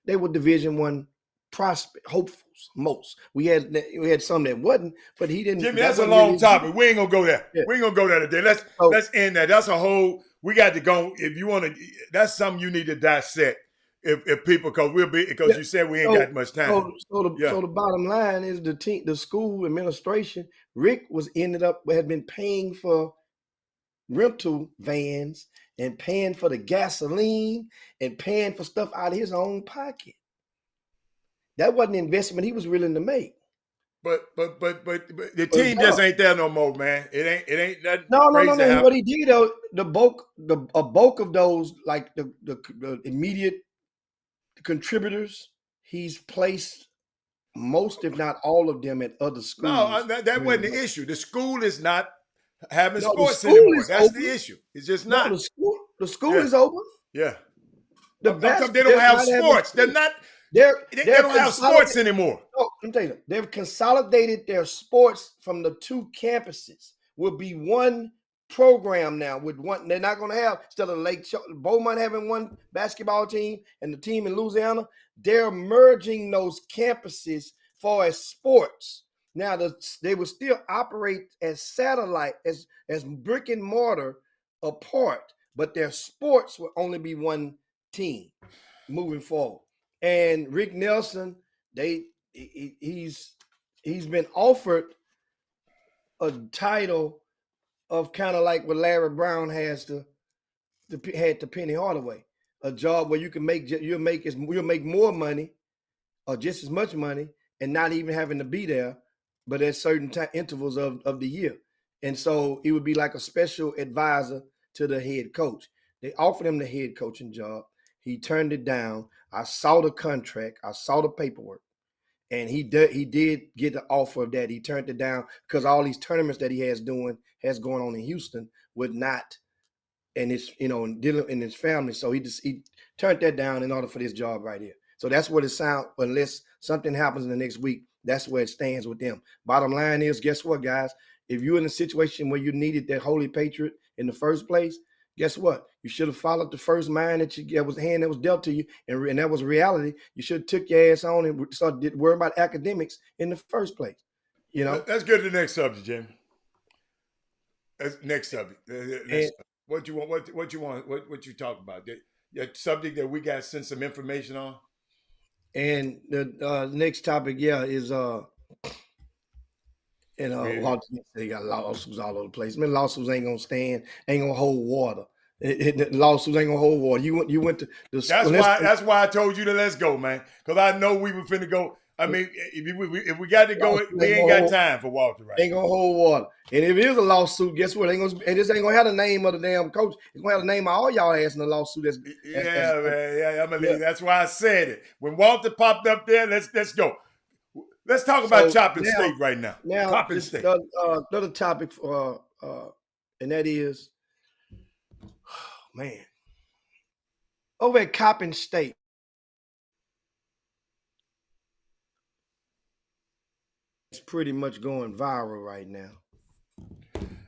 they were Division I prospect hopefuls. Most we had some that wasn't, but he didn't. Jimmy, that's a long topic. We ain't gonna go there. Yeah. We ain't gonna go there today. Let's end that. That's a whole. We got to go. If you want to, that's something you need to dissect. If people, because you said we ain't got much time. So the bottom line is the school administration. Rick had been paying for rental vans and paying for the gasoline and paying for stuff out of his own pocket. That wasn't an investment he was willing to make. But the team just ain't there no more, man. It ain't nothing. No. What he did, though, a bulk of those, like the immediate contributors, he's placed most, if not all of them, at other schools. No, that wasn't the issue. The school is not having sports anymore. That's open. The issue. It's just not. The school is open. Yeah. They don't have sports. They don't have sports anymore. No, let me tell you, they've consolidated their sports from the two campuses. Will be one program now with one. They're not going to have, instead of Beaumont having one basketball team and the team in Louisiana, they're merging those campuses for as sports. Now they will still operate as satellite, as brick and mortar apart, but their sports will only be one team moving forward. And Rick Nelson, he's been offered a title of kind of like what Larry Brown had to Penny Hardaway, a job where you can you'll make more money or just as much money and not even having to be there, but at certain intervals of the year. And so it would be like a special advisor to the head coach. They offered him the head coaching job. He turned it down. I saw the contract. I saw the paperwork. And he did get the offer of that. He turned it down because all these tournaments that he has going on in Houston would not, and it's, dealing in his family. So he turned that down in order for this job right here. So that's what it sounds, unless something happens in the next week, that's where it stands with them. Bottom line is, guess what, guys? If you're in a situation where you needed that Holy Patriot in the first place, guess what? You should have followed the first mind that was hand that was dealt to you, and that was reality. You should have took your ass on and started worrying about academics in the first place. Let's go to the next subject, Jim. Next subject. What you want? What you want? What you talk about? The subject that we got to send some information on. And the next topic, is they got lawsuits all over the place. Man, lawsuits ain't gonna stand, ain't gonna hold water. Lawsuits ain't gonna hold water. You went to the. That's why I told you to let's go, man. Because I know we were finna go. I mean, if we got to go, we ain't got time for Walter. Right? Ain't gonna hold water. And if it is a lawsuit, guess what? And this ain't gonna have the name of the damn coach. It's gonna have the name of all y'all ass in the lawsuit. Man. I'm gonna leave. That's why I said it. When Walter popped up there, let's go. Let's talk about Coppin State right now. Coppin State. Another topic, and that is, man, over at Coppin State, it's pretty much going viral right now,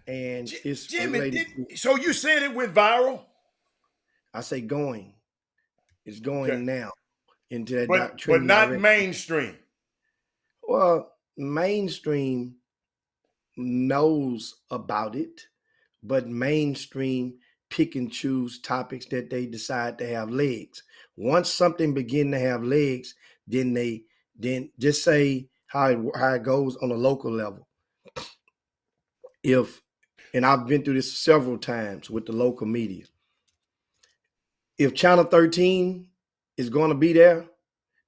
and it's Jimmy. So you said it went viral? I say going. It's going now into that, but not mainstream. Well, mainstream knows about it, but mainstream pick and choose topics that they decide to have legs. Once something begin to have legs, then just say how it goes on a local level. And I've been through this several times with the local media. If Channel 13 is going to be there,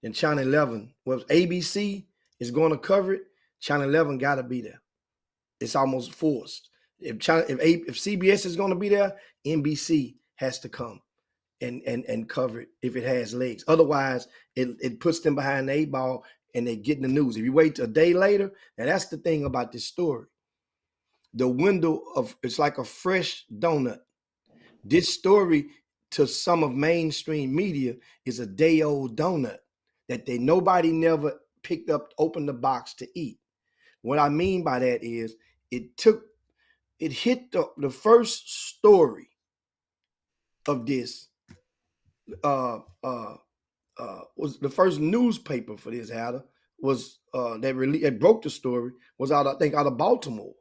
then Channel 11, well, ABC is going to cover it, Channel 11 got to be there. It's almost forced. If CBS is going to be there, NBC has to come and cover it if it has legs. Otherwise, it puts them behind the 8 ball and they get in the news. If you wait a day later, and that's the thing about this story. The window it's like a fresh donut. This story to some of mainstream media is a day-old donut that nobody never picked up, opened the box to eat. What I mean by that is it hit the first story of this was the first newspaper for this was that broke the story was out of Baltimore.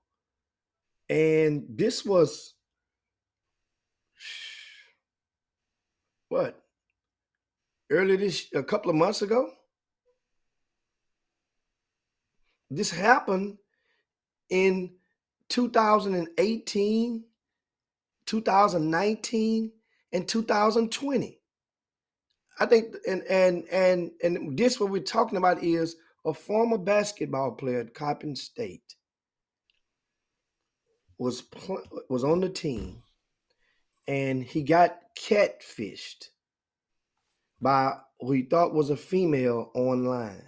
And this was a couple of months ago. This happened in 2018, 2019, and 2020. I think, and this what we're talking about is a former basketball player at Coppin State was on the team, and he got catfished by who he thought was a female online.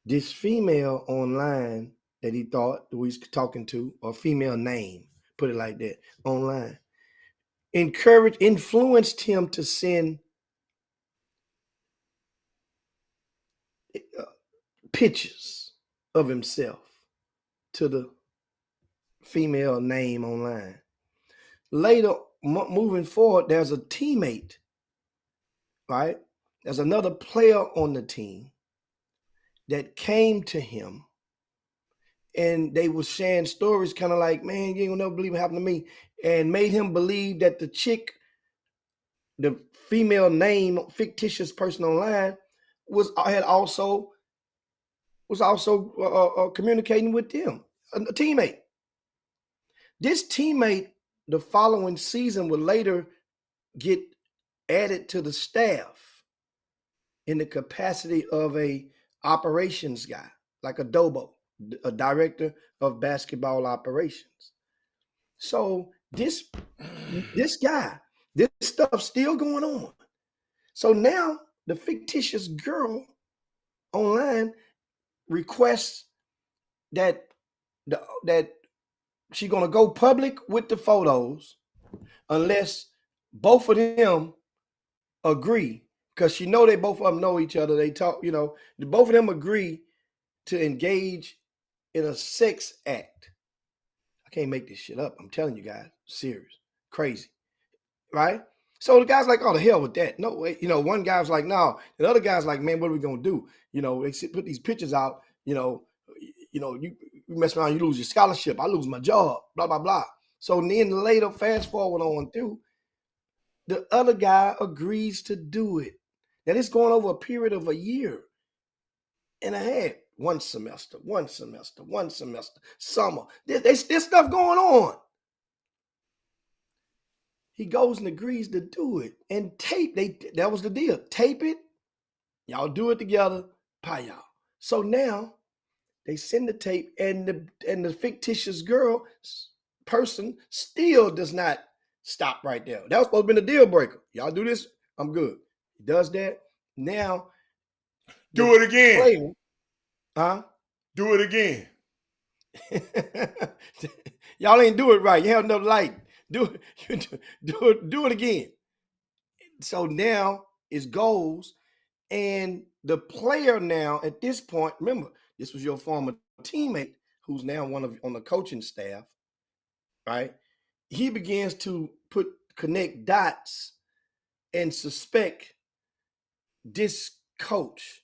This female online that he thought who he's talking to, or female name, put it like that, online, influenced him to send pictures of himself to the female name online. Later, moving forward, there's a teammate, right? There's another player on the team that came to him, and they were sharing stories kind of like, man, you ain't gonna never believe what happened to me, and made him believe that the chick, the female name, fictitious person online, was also communicating with them, a teammate. This teammate, the following season, would later get added to the staff in the capacity of a operations guy, like a DOBO, a director of basketball operations. So this guy, this stuff still going on. So now the fictitious girl online requests that she's gonna go public with the photos unless both of them agree, because she know they both of them know each other. They talk, both of them agree to engage in a sex act. I can't make this shit up. I'm telling you guys, serious, crazy, right? So the guy's like, oh, the hell with that. No way. One guy's like, no. The other guy's like, man, what are we gonna do? They put these pictures out. You mess around, you lose your scholarship. I lose my job. Blah blah blah. So then later, fast forward on through, the other guy agrees to do it. Now it's going over a period of a year and a half. One semester, summer. There's stuff going on. He goes and agrees to do it and tape. That was the deal. Tape it. Y'all do it together. Pie y'all. So now they send the tape, and the fictitious person still does not stop right there. That was supposed to be the deal breaker. Y'all do this, I'm good. He does that. Now do it again. Player, huh? Do it again. Y'all ain't do it right. You have no light. Do it again. So now it goes, and the player now at this point, remember, this was your former teammate who's now on the coaching staff, right? He begins to connect dots and suspect this coach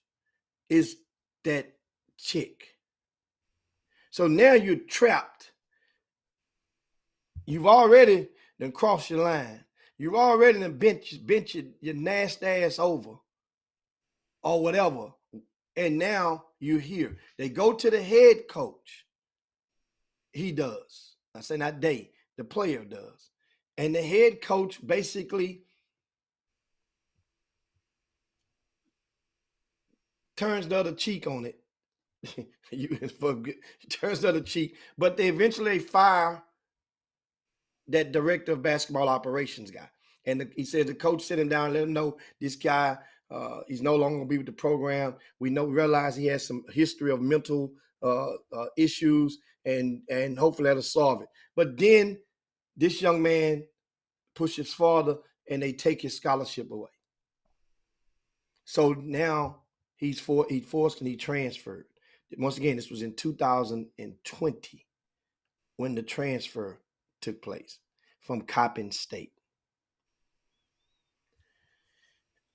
is that chick. So now you're trapped. You've already done crossed your line. You've already done bent your nasty ass over or whatever. And now you're here. They go to the head coach. He does. I say not they, the player does. And the head coach basically turns the other cheek on it. Turns the other cheek. But they eventually fire that director of basketball operations guy. And he said the coach sit him down and let him know this guy, he's no longer going to be with the program. We realize he has some history of mental issues, and hopefully that'll solve it. But then this young man pushes farther, and they take his scholarship away. So now he's forced and he transferred. Once again, this was in 2020 when the transfer took place from Coppin State.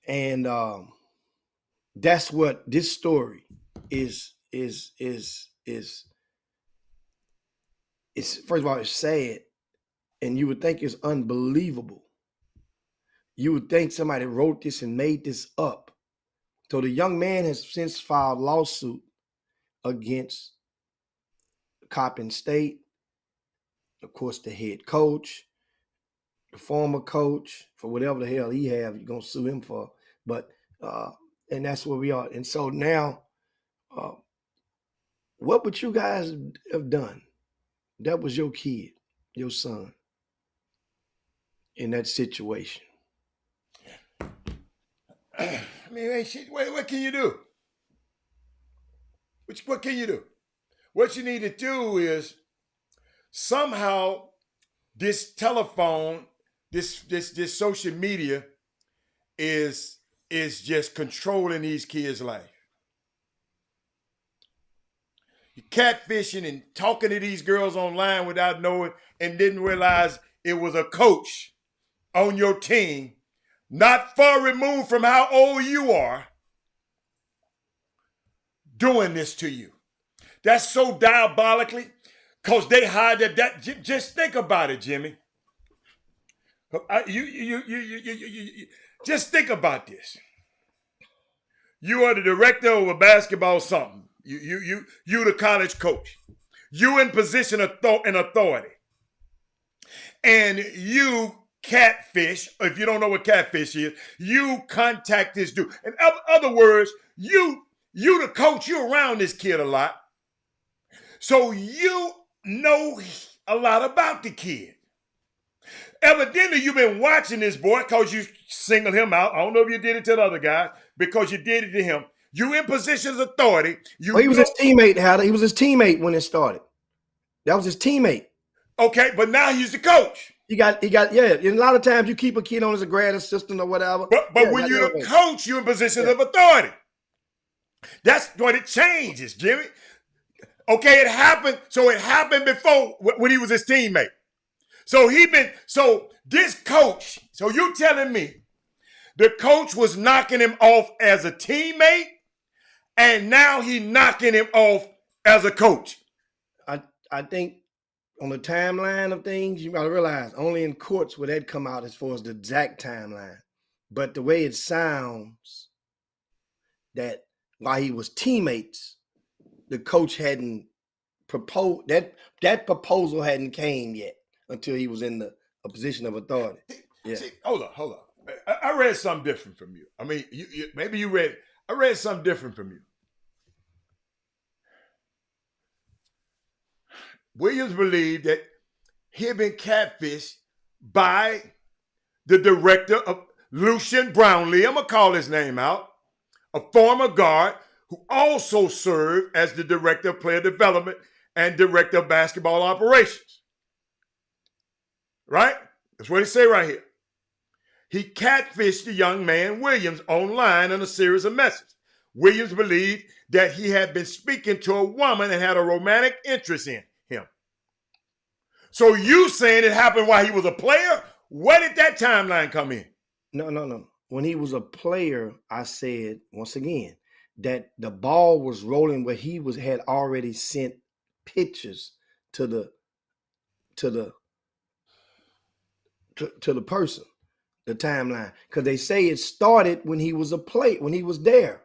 And that's what this story is first of all, it's sad, and you would think it's unbelievable. You would think somebody wrote this and made this up. So the young man has since filed lawsuit against Coppin State, of course, the head coach, the former coach, for whatever the hell he have, you're gonna sue him for. But and that's where we are. And so now, what would you guys have done? That was your kid, your son, in that situation. I mean, what can you do? What can you do? What you need to do is somehow this telephone, this social media is just controlling these kids' life. You're catfishing and talking to these girls online without knowing, and didn't realize it was a coach on your team, not far removed from how old you are, doing this to you. That's so diabolically, because they hide that. Just think about it, Jimmy. Just think about this. You are the director of a basketball something. You the college coach. You in position of and authority. And you catfish, if you don't know what catfish is, you contact this dude. In other words, you the coach, you're around this kid a lot. So you know a lot about the kid. Evidently, you've been watching this boy because you singled him out. I don't know if you did it to the other guys, because you did it to him. You in positions of authority. He was his teammate, Hatter. He was his teammate when it started. That was his teammate. Okay, but now he's the coach. He got, yeah. And a lot of times you keep a kid on as a grad assistant or whatever. But when you're the coach, you're in positions of authority. That's what it changes, Jimmy. Okay, it happened. So it happened before when he was his teammate. So this coach, so you telling me the coach was knocking him off as a teammate, and now he knocking him off as a coach? I think on the timeline of things, you got to realize only in courts would that come out as far as the exact timeline. But the way it sounds, that while he was teammates, the coach hadn't proposed, that proposal hadn't came yet until he was in a position of authority. Yeah. See, hold on. I read something different from you. I mean, maybe you read. I read something different from you. Williams believed that he had been catfished by the director of Lucian Brownlee. I'm gonna call his name out. A former guard who also served as the director of player development and director of basketball operations. Right? That's what he say right here. He catfished the young man Williams online in a series of messages. Williams believed that he had been speaking to a woman and had a romantic interest in him. So you saying it happened while he was a player? Where did that timeline come in? No. When he was a player, I said, once again, that the ball was rolling where he had already sent pictures to the person, the timeline. Because they say it started when he was when he was there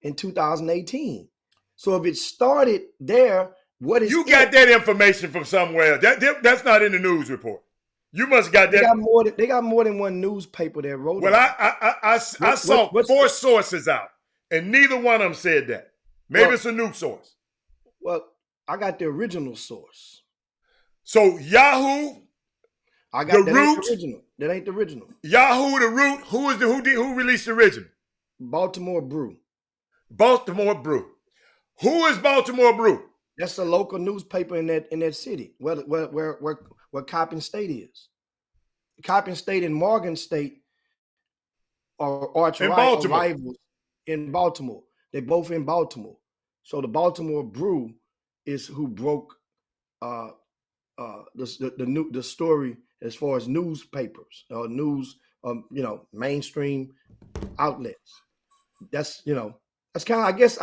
in 2018. So if it started there, what is you got that information from somewhere? That's not in the news report. You must have got that. They got more than one newspaper that wrote it. Well, I saw four sources out, and neither one of them said that. Maybe it's a new source. Well, I got the original source. So Yahoo, I got the that root. Ain't the original. That ain't the original. Yahoo, the root. Who released the original? Baltimore Brew. Baltimore Brew. Who is Baltimore Brew? That's a local newspaper in that city where Coppin State is. Coppin State and Morgan State are arch rivals in Baltimore. They're both in Baltimore. So the Baltimore Brew is who broke the story as far as newspapers or news, mainstream outlets. That's that's kind of, I guess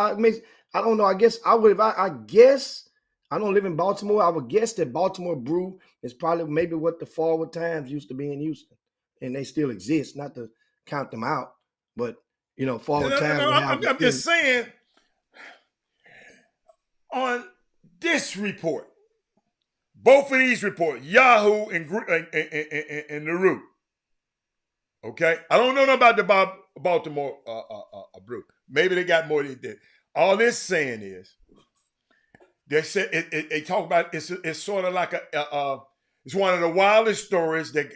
I don't know. I guess I would, I guess I don't live in Baltimore. I would guess that Baltimore Brew is probably maybe what the Forward Times used to be in Houston, and they still exist. Not to count them out, but Forward Times. I'm just saying on this report, both of these reports, Yahoo and the Root. Okay, I don't know nothing about the Baltimore Brew. Maybe they got more than that. All this saying is, they said they talk about it's sort of like it's one of the wildest stories that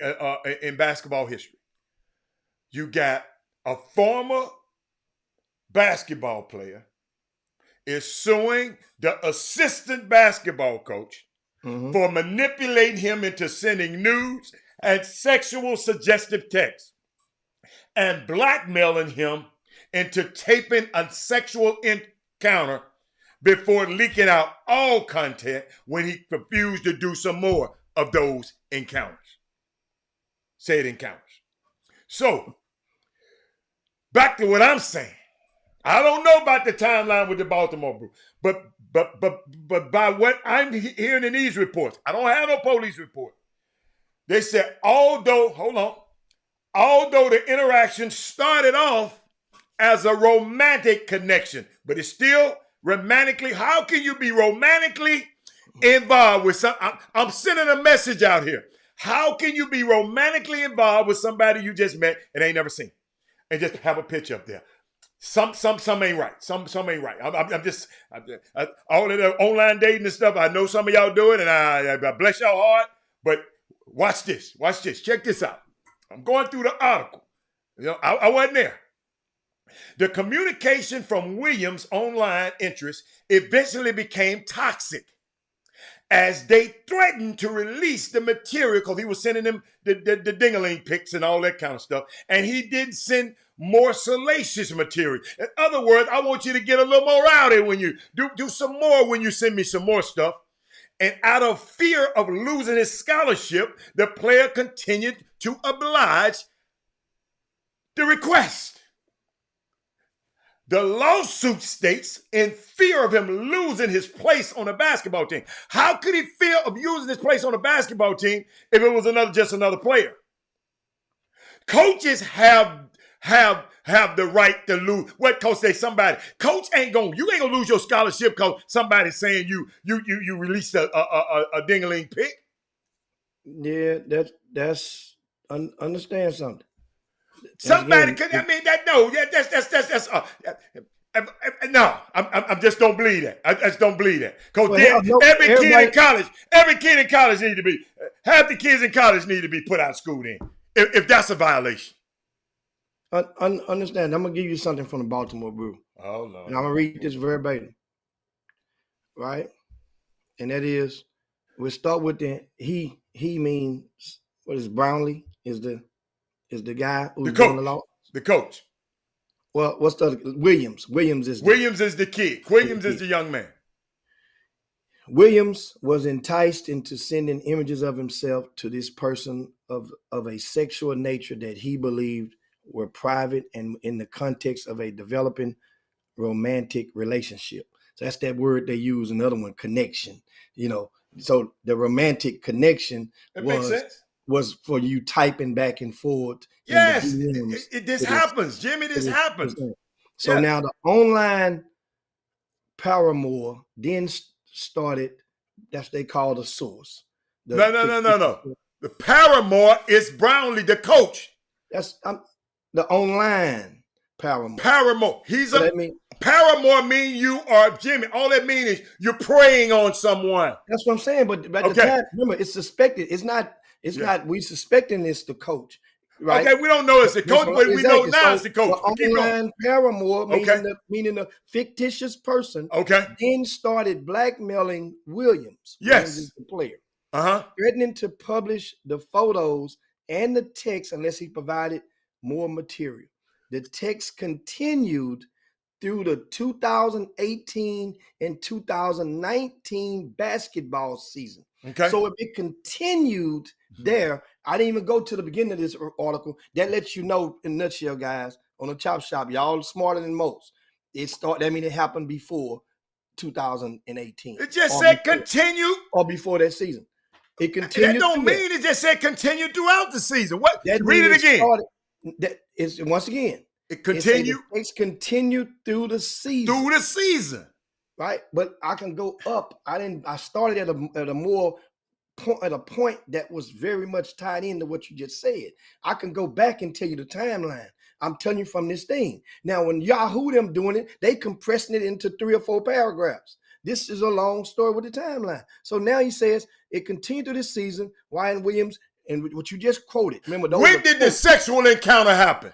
in basketball history. You got a former basketball player is suing the assistant basketball coach for manipulating him into sending nudes and sexual suggestive texts and blackmailing him into taping a sexual encounter before leaking out all content when he refused to do some more of those encounters. Said encounters. So, back to what I'm saying. I don't know about the timeline with the Baltimore Brew, but by what I'm hearing in these reports, I don't have no police report. They said although the interaction started off as a romantic connection, but it's still romantically. How can you be romantically involved with some? I'm sending a message out here. How can you be romantically involved with somebody you just met and ain't never seen, and just have a picture up there? Some ain't right. Some ain't right. I'm just all of the online dating and stuff. I know some of y'all do it, and I bless y'all heart. But watch this. Watch this. Check this out. I'm going through the article. I wasn't there. The communication from Williams' online interests eventually became toxic as they threatened to release the material because he was sending them the ding-a-ling pics and all that kind of stuff. And he didn't send more salacious material. In other words, I want you to get a little more rowdy when you do some more when you send me some more stuff. And out of fear of losing his scholarship, the player continued to oblige the request. The lawsuit states in fear of him losing his place on the basketball team. How could he fear of using his place on the basketball team if it was just another player? Coaches have the right to lose. What coach say? Coach you ain't gonna lose your scholarship because somebody's saying you released a ding-a-ling pick. Yeah, that's understand something. Somebody could. I mean that. No, yeah, that's. No, I just don't believe that. I just don't believe that. Because every kid in college need to be. Half the kids in college need to be put out of school then. If that's a violation. Understand. I'm gonna give you something from the Baltimore Brew. Oh Lord. And I'm gonna read this verbatim. Right, and that is, we'll start with the he means what is Brownlee is the guy who's doing the law. The coach. Well, what's the Williams? Williams is the kid. Williams is the young man. Williams was enticed into sending images of himself to this person of a sexual nature that he believed were private and in the context of a developing romantic relationship. So that's that word they use. Another one, connection. So the romantic connection was for you typing back and forth. Yes, this happens, Jimmy. This happens. So now the online paramour then started. That's what they call the source. No. The paramour is Brownlee, the coach. That's the online paramour. Paramour. Paramour mean you are Jimmy. All that means is you're preying on someone. That's what I'm saying. But at the time, remember, it's suspected. It's not. We suspecting it's the coach. Right? Okay, we don't know it's the coach, but we know now it's the coach. The online paramour, meaning the fictitious person, then started blackmailing Williams. Yes, Williams the player. Threatening to publish the photos and the text unless he provided more material. The text continued through the 2018 and 2019 basketball season. Okay. So it continued there. I didn't even go to the beginning of this article. That lets you know in a nutshell, guys, on the Chop Shop, y'all smarter than most. It happened before 2018. It just said continue. Or before that season. It continued. That don't mean it just said continue throughout the season. What? Read it again. Once again. It continued. It's continued through the season. Right? But I can go up. I started at a point that was very much tied into what you just said. I can go back and tell you the timeline. I'm telling you from this thing. Now, when Yahoo them doing it, they compressing it into 3 or 4 paragraphs. This is a long story with the timeline. So now he says it continued through this season. Ryan Williams, and what you just quoted. Remember, when did the sexual encounter happen?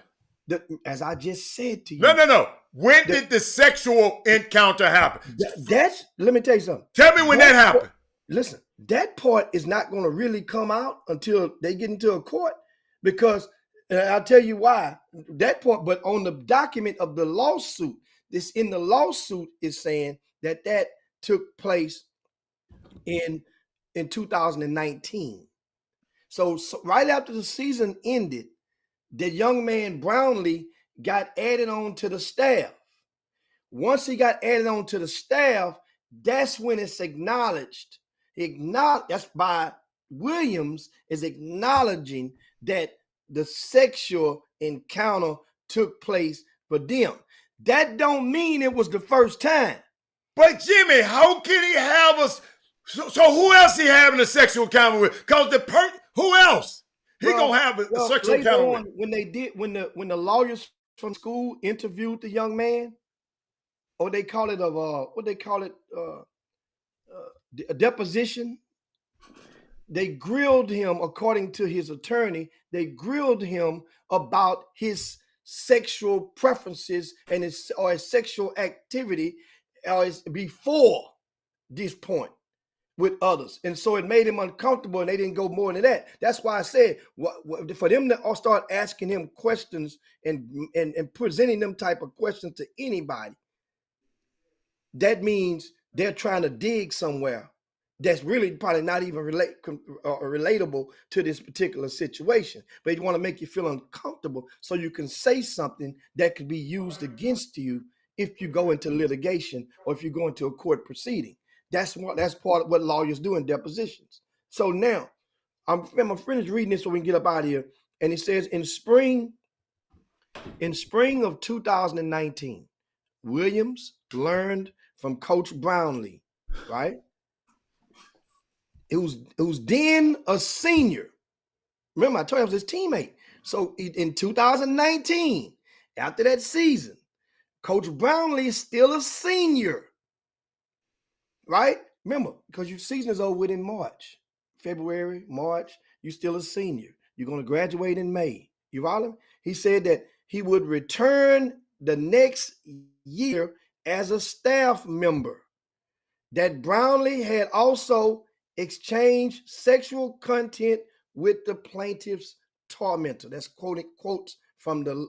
As I just said to you. No. When did the sexual encounter happen? Let me tell you something. Tell me when that happened. Listen, that part is not going to really come out until they get into a court, because I'll tell you why. That part, but on the document of the lawsuit, this in the lawsuit is saying that took place in 2019. So right after the season ended, the young man Brownlee got added on to the staff. Once he got added on to the staff, that's when it's acknowledged. That's by Williams is acknowledging that the sexual encounter took place for them. That don't mean it was the first time. But Jimmy, how can he have us? So who else he having a sexual encounter with? Cause who else he gonna have a sexual encounter with? When the lawyers from school interviewed the young man, or they call it a deposition. They grilled him, according to his attorney. They grilled him about his sexual preferences and his sexual activity before this point with others, and so it made him uncomfortable, and they didn't go more than that. That's why I said for them to start asking him questions and presenting them type of questions to anybody, that means they're trying to dig somewhere that's really probably not even relatable to this particular situation. But they want to make you feel uncomfortable so you can say something that could be used against you if you go into litigation or if you go into a court proceeding. That's part of what lawyers do in depositions. So now, I'm finished reading this so we can get up out of here. And it says, in spring of 2019, Williams learned from Coach Brownlee, right? It was then a senior. Remember, I told you I was his teammate. So in 2019, after that season, Coach Brownlee is still a senior, right? Remember, because your season is over with in March, February, March, you're still a senior. You're going to graduate in May. You follow me? He said that he would return the next year as a staff member. That Brownlee had also exchanged sexual content with the plaintiff's tormentor. That's quotes from the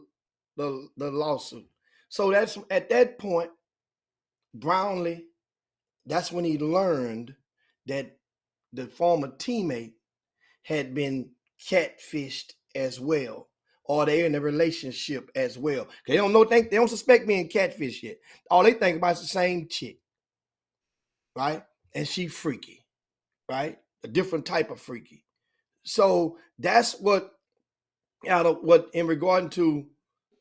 lawsuit. So that's at that point, Brownlee, that's when he learned that the former teammate had been catfished as well, or they're in a relationship as well. They don't suspect being catfish yet. All they think about is the same chick, right? And she freaky, right? A different type of freaky. So that's what in regard to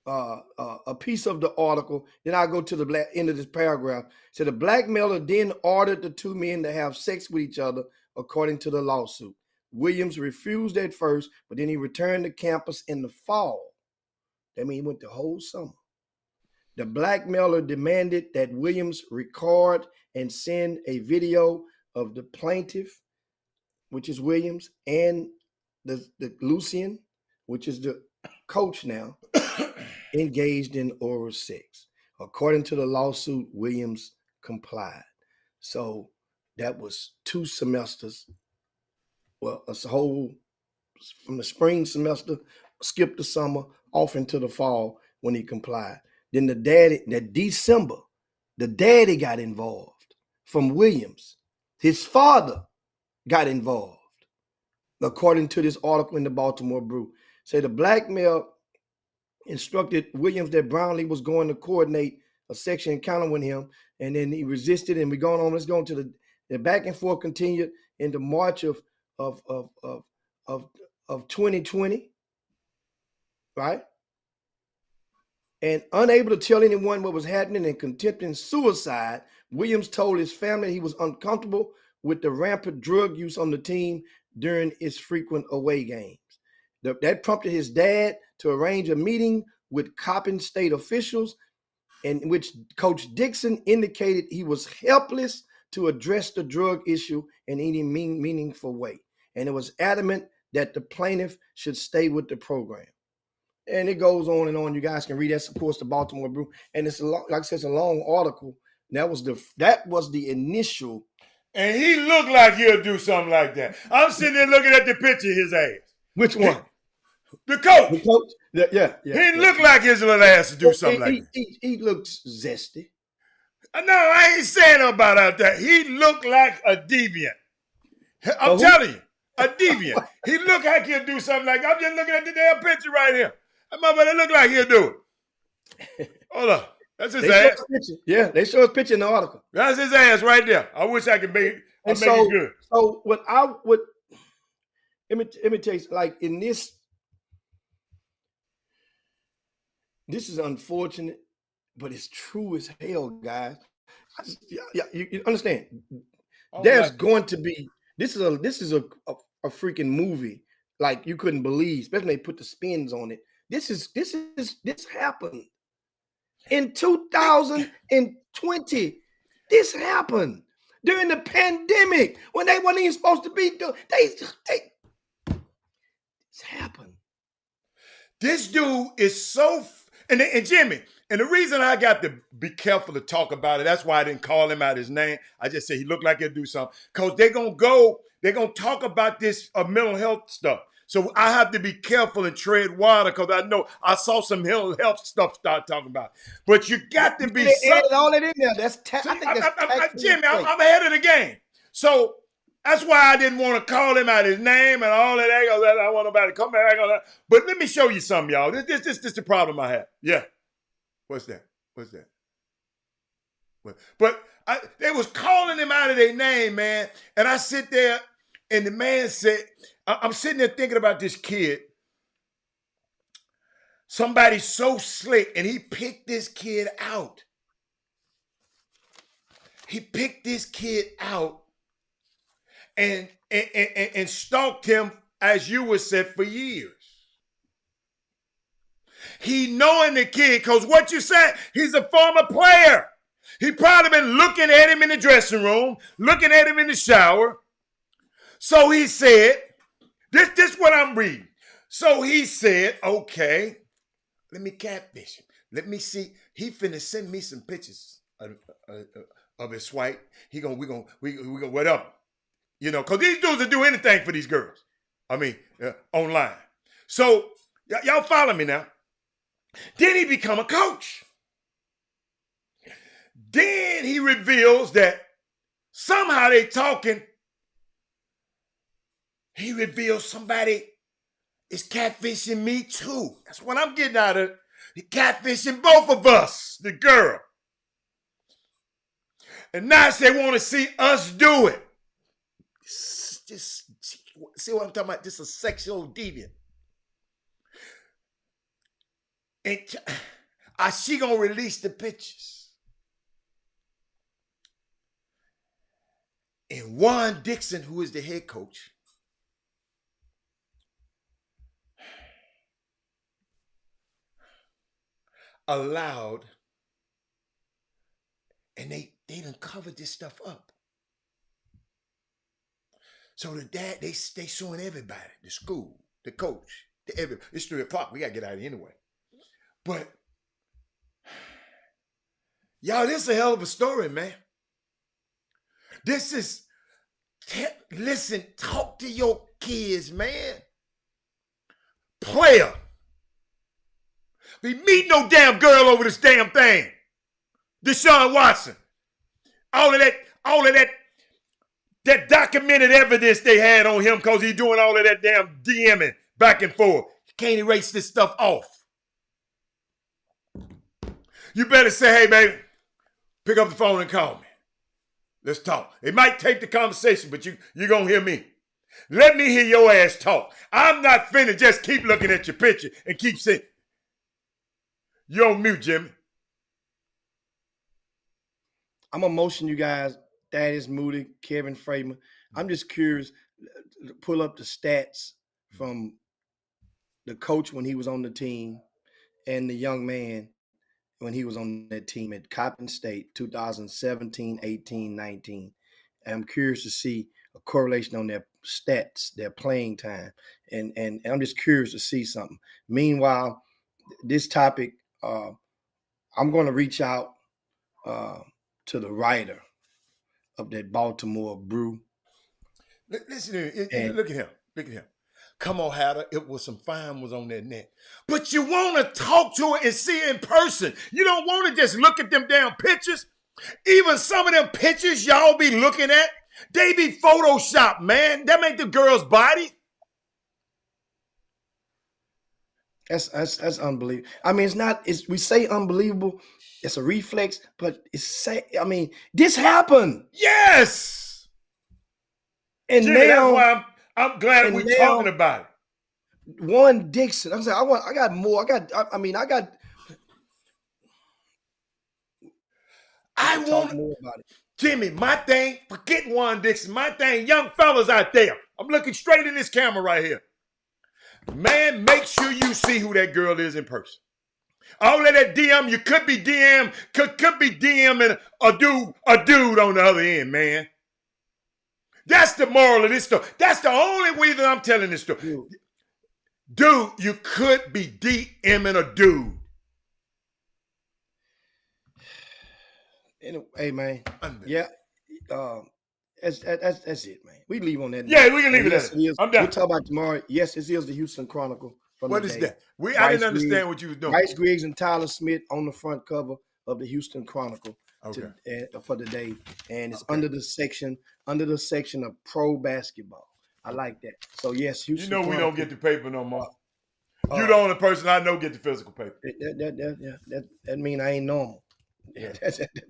a piece of the article. Then I'll go to the end of this paragraph. So the blackmailer then ordered the two men to have sex with each other, according to the lawsuit. Williams refused at first, but then he returned to campus in the fall. That means he went the whole summer. The blackmailer demanded that Williams record and send a video of the plaintiff, which is Williams, and the Lucian, which is the coach now, engaged in oral sex. According to the lawsuit, Williams complied. So that was 2 semesters. Well, it's a whole, from the spring semester, skip the summer, off into the fall when he complied. Then December, the daddy got involved from Williams. His father got involved, according to this article in the Baltimore Brew. Say the blackmail instructed Williams that Brownlee was going to coordinate a sexual encounter with him, and then he resisted, and we're going on. Let's go into the back and forth continued into March of 2020, right? And unable to tell anyone what was happening and contemplating suicide, Williams told his family he was uncomfortable with the rampant drug use on the team during its frequent away games. That prompted his dad to arrange a meeting with Coppin State officials, in which Coach Dixon indicated he was helpless to address the drug issue in any meaningful way. And it was adamant that the plaintiff should stay with the program. And it goes on and on. You guys can read that, of course, the Baltimore Brew. And it's like I said, it's a long article. That was the initial. And he looked like he'll do something like that. I'm sitting there looking at the picture of his ass. Which one? The coach. The coach? Yeah. He looked like his little ass to do something like that. He looks zesty. No, I ain't saying about out there. He looked like a deviant. I'm telling you, a deviant. He looked like he'll do something like, I'm just looking at the damn picture right here. That motherfucker look like he'll do it. Hold up. That's his ass. Yeah, they show his picture in the article. That's his ass right there. I wish I could make it good. So what I would, let me tell you, like in this is unfortunate, but it's true as hell, guys. You understand? There's going to be, this is a freaking movie like you couldn't believe, especially when they put the spins on it. This happened in 2020. This happened during the pandemic when they weren't even supposed to be doing. This happened. This dude is so, and Jimmy, and the reason I got to be careful to talk about it, that's why I didn't call him out his name. I just said he looked like he'll do something. Because they're going to talk about this mental health stuff. So I have to be careful and tread water because I know I saw some mental health stuff start talking about. But you got to be all that in there. That's Jimmy, I'm ahead of the game. So that's why I didn't want to call him out his name and all of that. I don't want nobody to come back on that. But let me show you something, y'all. This is the problem I have. Yeah. What's that? But they was calling him out of their name, man. And I sit there and the man said, I'm sitting there thinking about this kid. Somebody so slick, and he picked this kid out. He picked this kid out and stalked him, as you would say, for years. He knowing the kid, because what you said, he's a former player. He probably been looking at him in the dressing room, looking at him in the shower. So he said, this is what I'm reading. So he said, okay, let me catfish him. Let me see. He finna send me some pictures of his swipe. We gonna whatever. You know, because these dudes will do anything for these girls. I mean, online. So y'all follow me now. Then he become a coach. Then he reveals that somehow they talking. He reveals somebody is catfishing me too. That's what I'm getting out of it. He catfishing both of us, the girl. And now they want to see us do it. Just see what I'm talking about? Just a sexual deviant. And she gonna release the pictures. And Juan Dixon, who is the head coach, allowed, and they done covered this stuff up. So the dad, they suing everybody, the school, the coach, it's 3 o'clock. We gotta get out of here anyway. But y'all, this is a hell of a story, man. This is, listen, talk to your kids, man. Player. Be meet no damn girl over this damn thing. Deshaun Watson. All of that documented evidence they had on him because he's doing all of that damn DMing back and forth. You can't erase this stuff off. You better say, hey, baby, pick up the phone and call me. Let's talk. It might take the conversation, but you're going to hear me. Let me hear your ass talk. I'm not finna just keep looking at your picture and keep saying, you're on mute, Jimmy. I'm going to motion you guys, Thaddeus Moody, Kevin Freeman. I'm just curious, pull up the stats from the coach when he was on the team and the young man when he was on that team at Coppin State, 2017, 18, 19. And I'm curious to see a correlation on their stats, their playing time. And I'm just curious to see something. Meanwhile, this topic, I'm going to reach out to the writer of that Baltimore Brew. Listen to him. Look at him. Look at him. Come on, Hatter. It was some fine was on that net. But you want to talk to her and see her in person. You don't want to just look at them damn pictures. Even some of them pictures y'all be looking at, they be Photoshopped, man. That ain't the girl's body. That's unbelievable. I mean, we say unbelievable, it's a reflex, but this happened. Yes. And Jimmy, now that's why I'm glad we're talking about it. Juan Dixon. I'm saying I got more. I want more about it. Jimmy, my thing, forget Juan Dixon. My thing, young fellas out there. I'm looking straight in this camera right here. Man, make sure you see who that girl is in person. All of that DM, you could be DMing a dude on the other end, man. That's the moral of this story. That's the only reason I'm telling this story. Dude, you could be DMing a dude. Hey, man. Yeah. That's it, man. We leave on that. Yeah, we can leave it at it. I'm done. We'll talk about tomorrow. Yes, this is the Houston Chronicle. What is that? I didn't understand what you was doing. Bryce Griggs and Tyler Smith on the front cover of the Houston Chronicle for the day, and it's under the section of pro basketball. I like that. So yes, Houston. You know we don't get the paper no more. You're the only person I know get the physical paper. That mean I ain't normal. Yeah,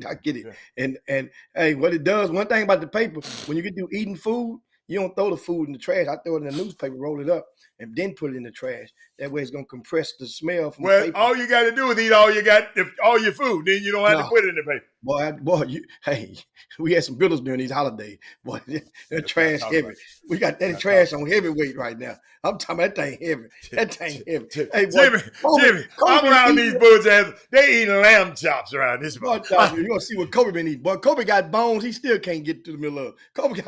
I get it. Yeah. And hey, what it does, one thing about the paper, when you get through eating food, you don't throw the food in the trash. I throw it in the newspaper, roll it up, and then put it in the trash. That way it's gonna compress the smell from the paper. All you gotta do is eat all your food. Then you don't have to put it in the paper. Boy, we had some builders during these holidays. Boy, that trash heavy. We got that trash on heavyweight right now. I'm talking about that thing heavy. That thing heavy. Hey, boy, Jimmy, I'm around these boys they eating lamb chops around this one. You're gonna see what Kobe been eating. Boy, Kobe got bones he still can't get to the middle of.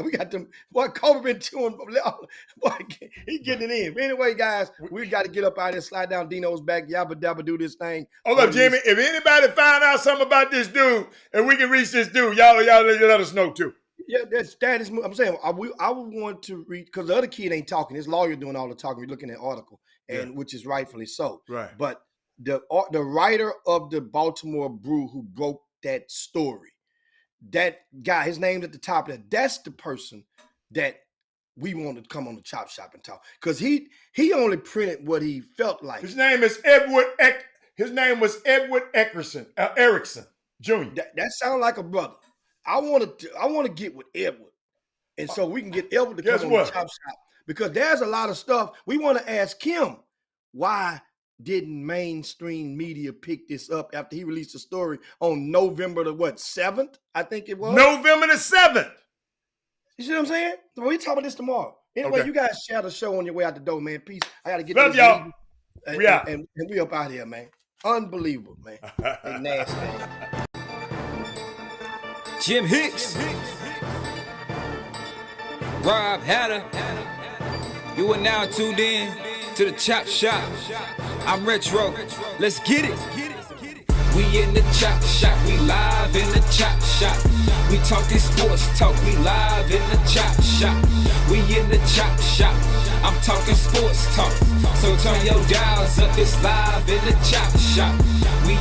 We got them. Boy, Kobe been chewing. Boy, he getting it in. But anyway, guys, we got to get up out here, slide down Dino's back, yabba dabba, do this thing. Hold up, Jimmy. If anybody find out something about this dude and we can reach this dude, y'all let us know too. Yeah, that is. I'm saying I would want to read because the other kid ain't talking. His lawyer doing all the talking. We're looking at the article, and which is rightfully so. Right. But the writer of the Baltimore Brew who broke that story, that guy, his name's at the top of that. That's the person that we wanted to come on the Chop Shop and talk because he only printed what he felt like. His name is Edward. His name was Edward Erickson Jr. That sounds like a brother. I want to get with Edward, and so we can get Edward to come on the Chop Shop because there's a lot of stuff we want to ask him. Why didn't mainstream media pick this up after he released a story on November the 7th? I think it was November the 7th. You see what I'm saying? So we talk about this tomorrow. Anyway, you guys share the show on your way out the door, man. Peace. I gotta get love y'all. We out. And we up out here, man. Unbelievable, man. They nasty, man. Jim Hicks, Rob Hatter, you are now tuned in to the Chop Shop. I'm Retro, let's get it. We in the Chop Shop, we live in the Chop Shop. We talking sports talk, we live in the Chop Shop. We in the Chop Shop, I'm talking sports talk. So turn your dials up, it's live in the Chop Shop.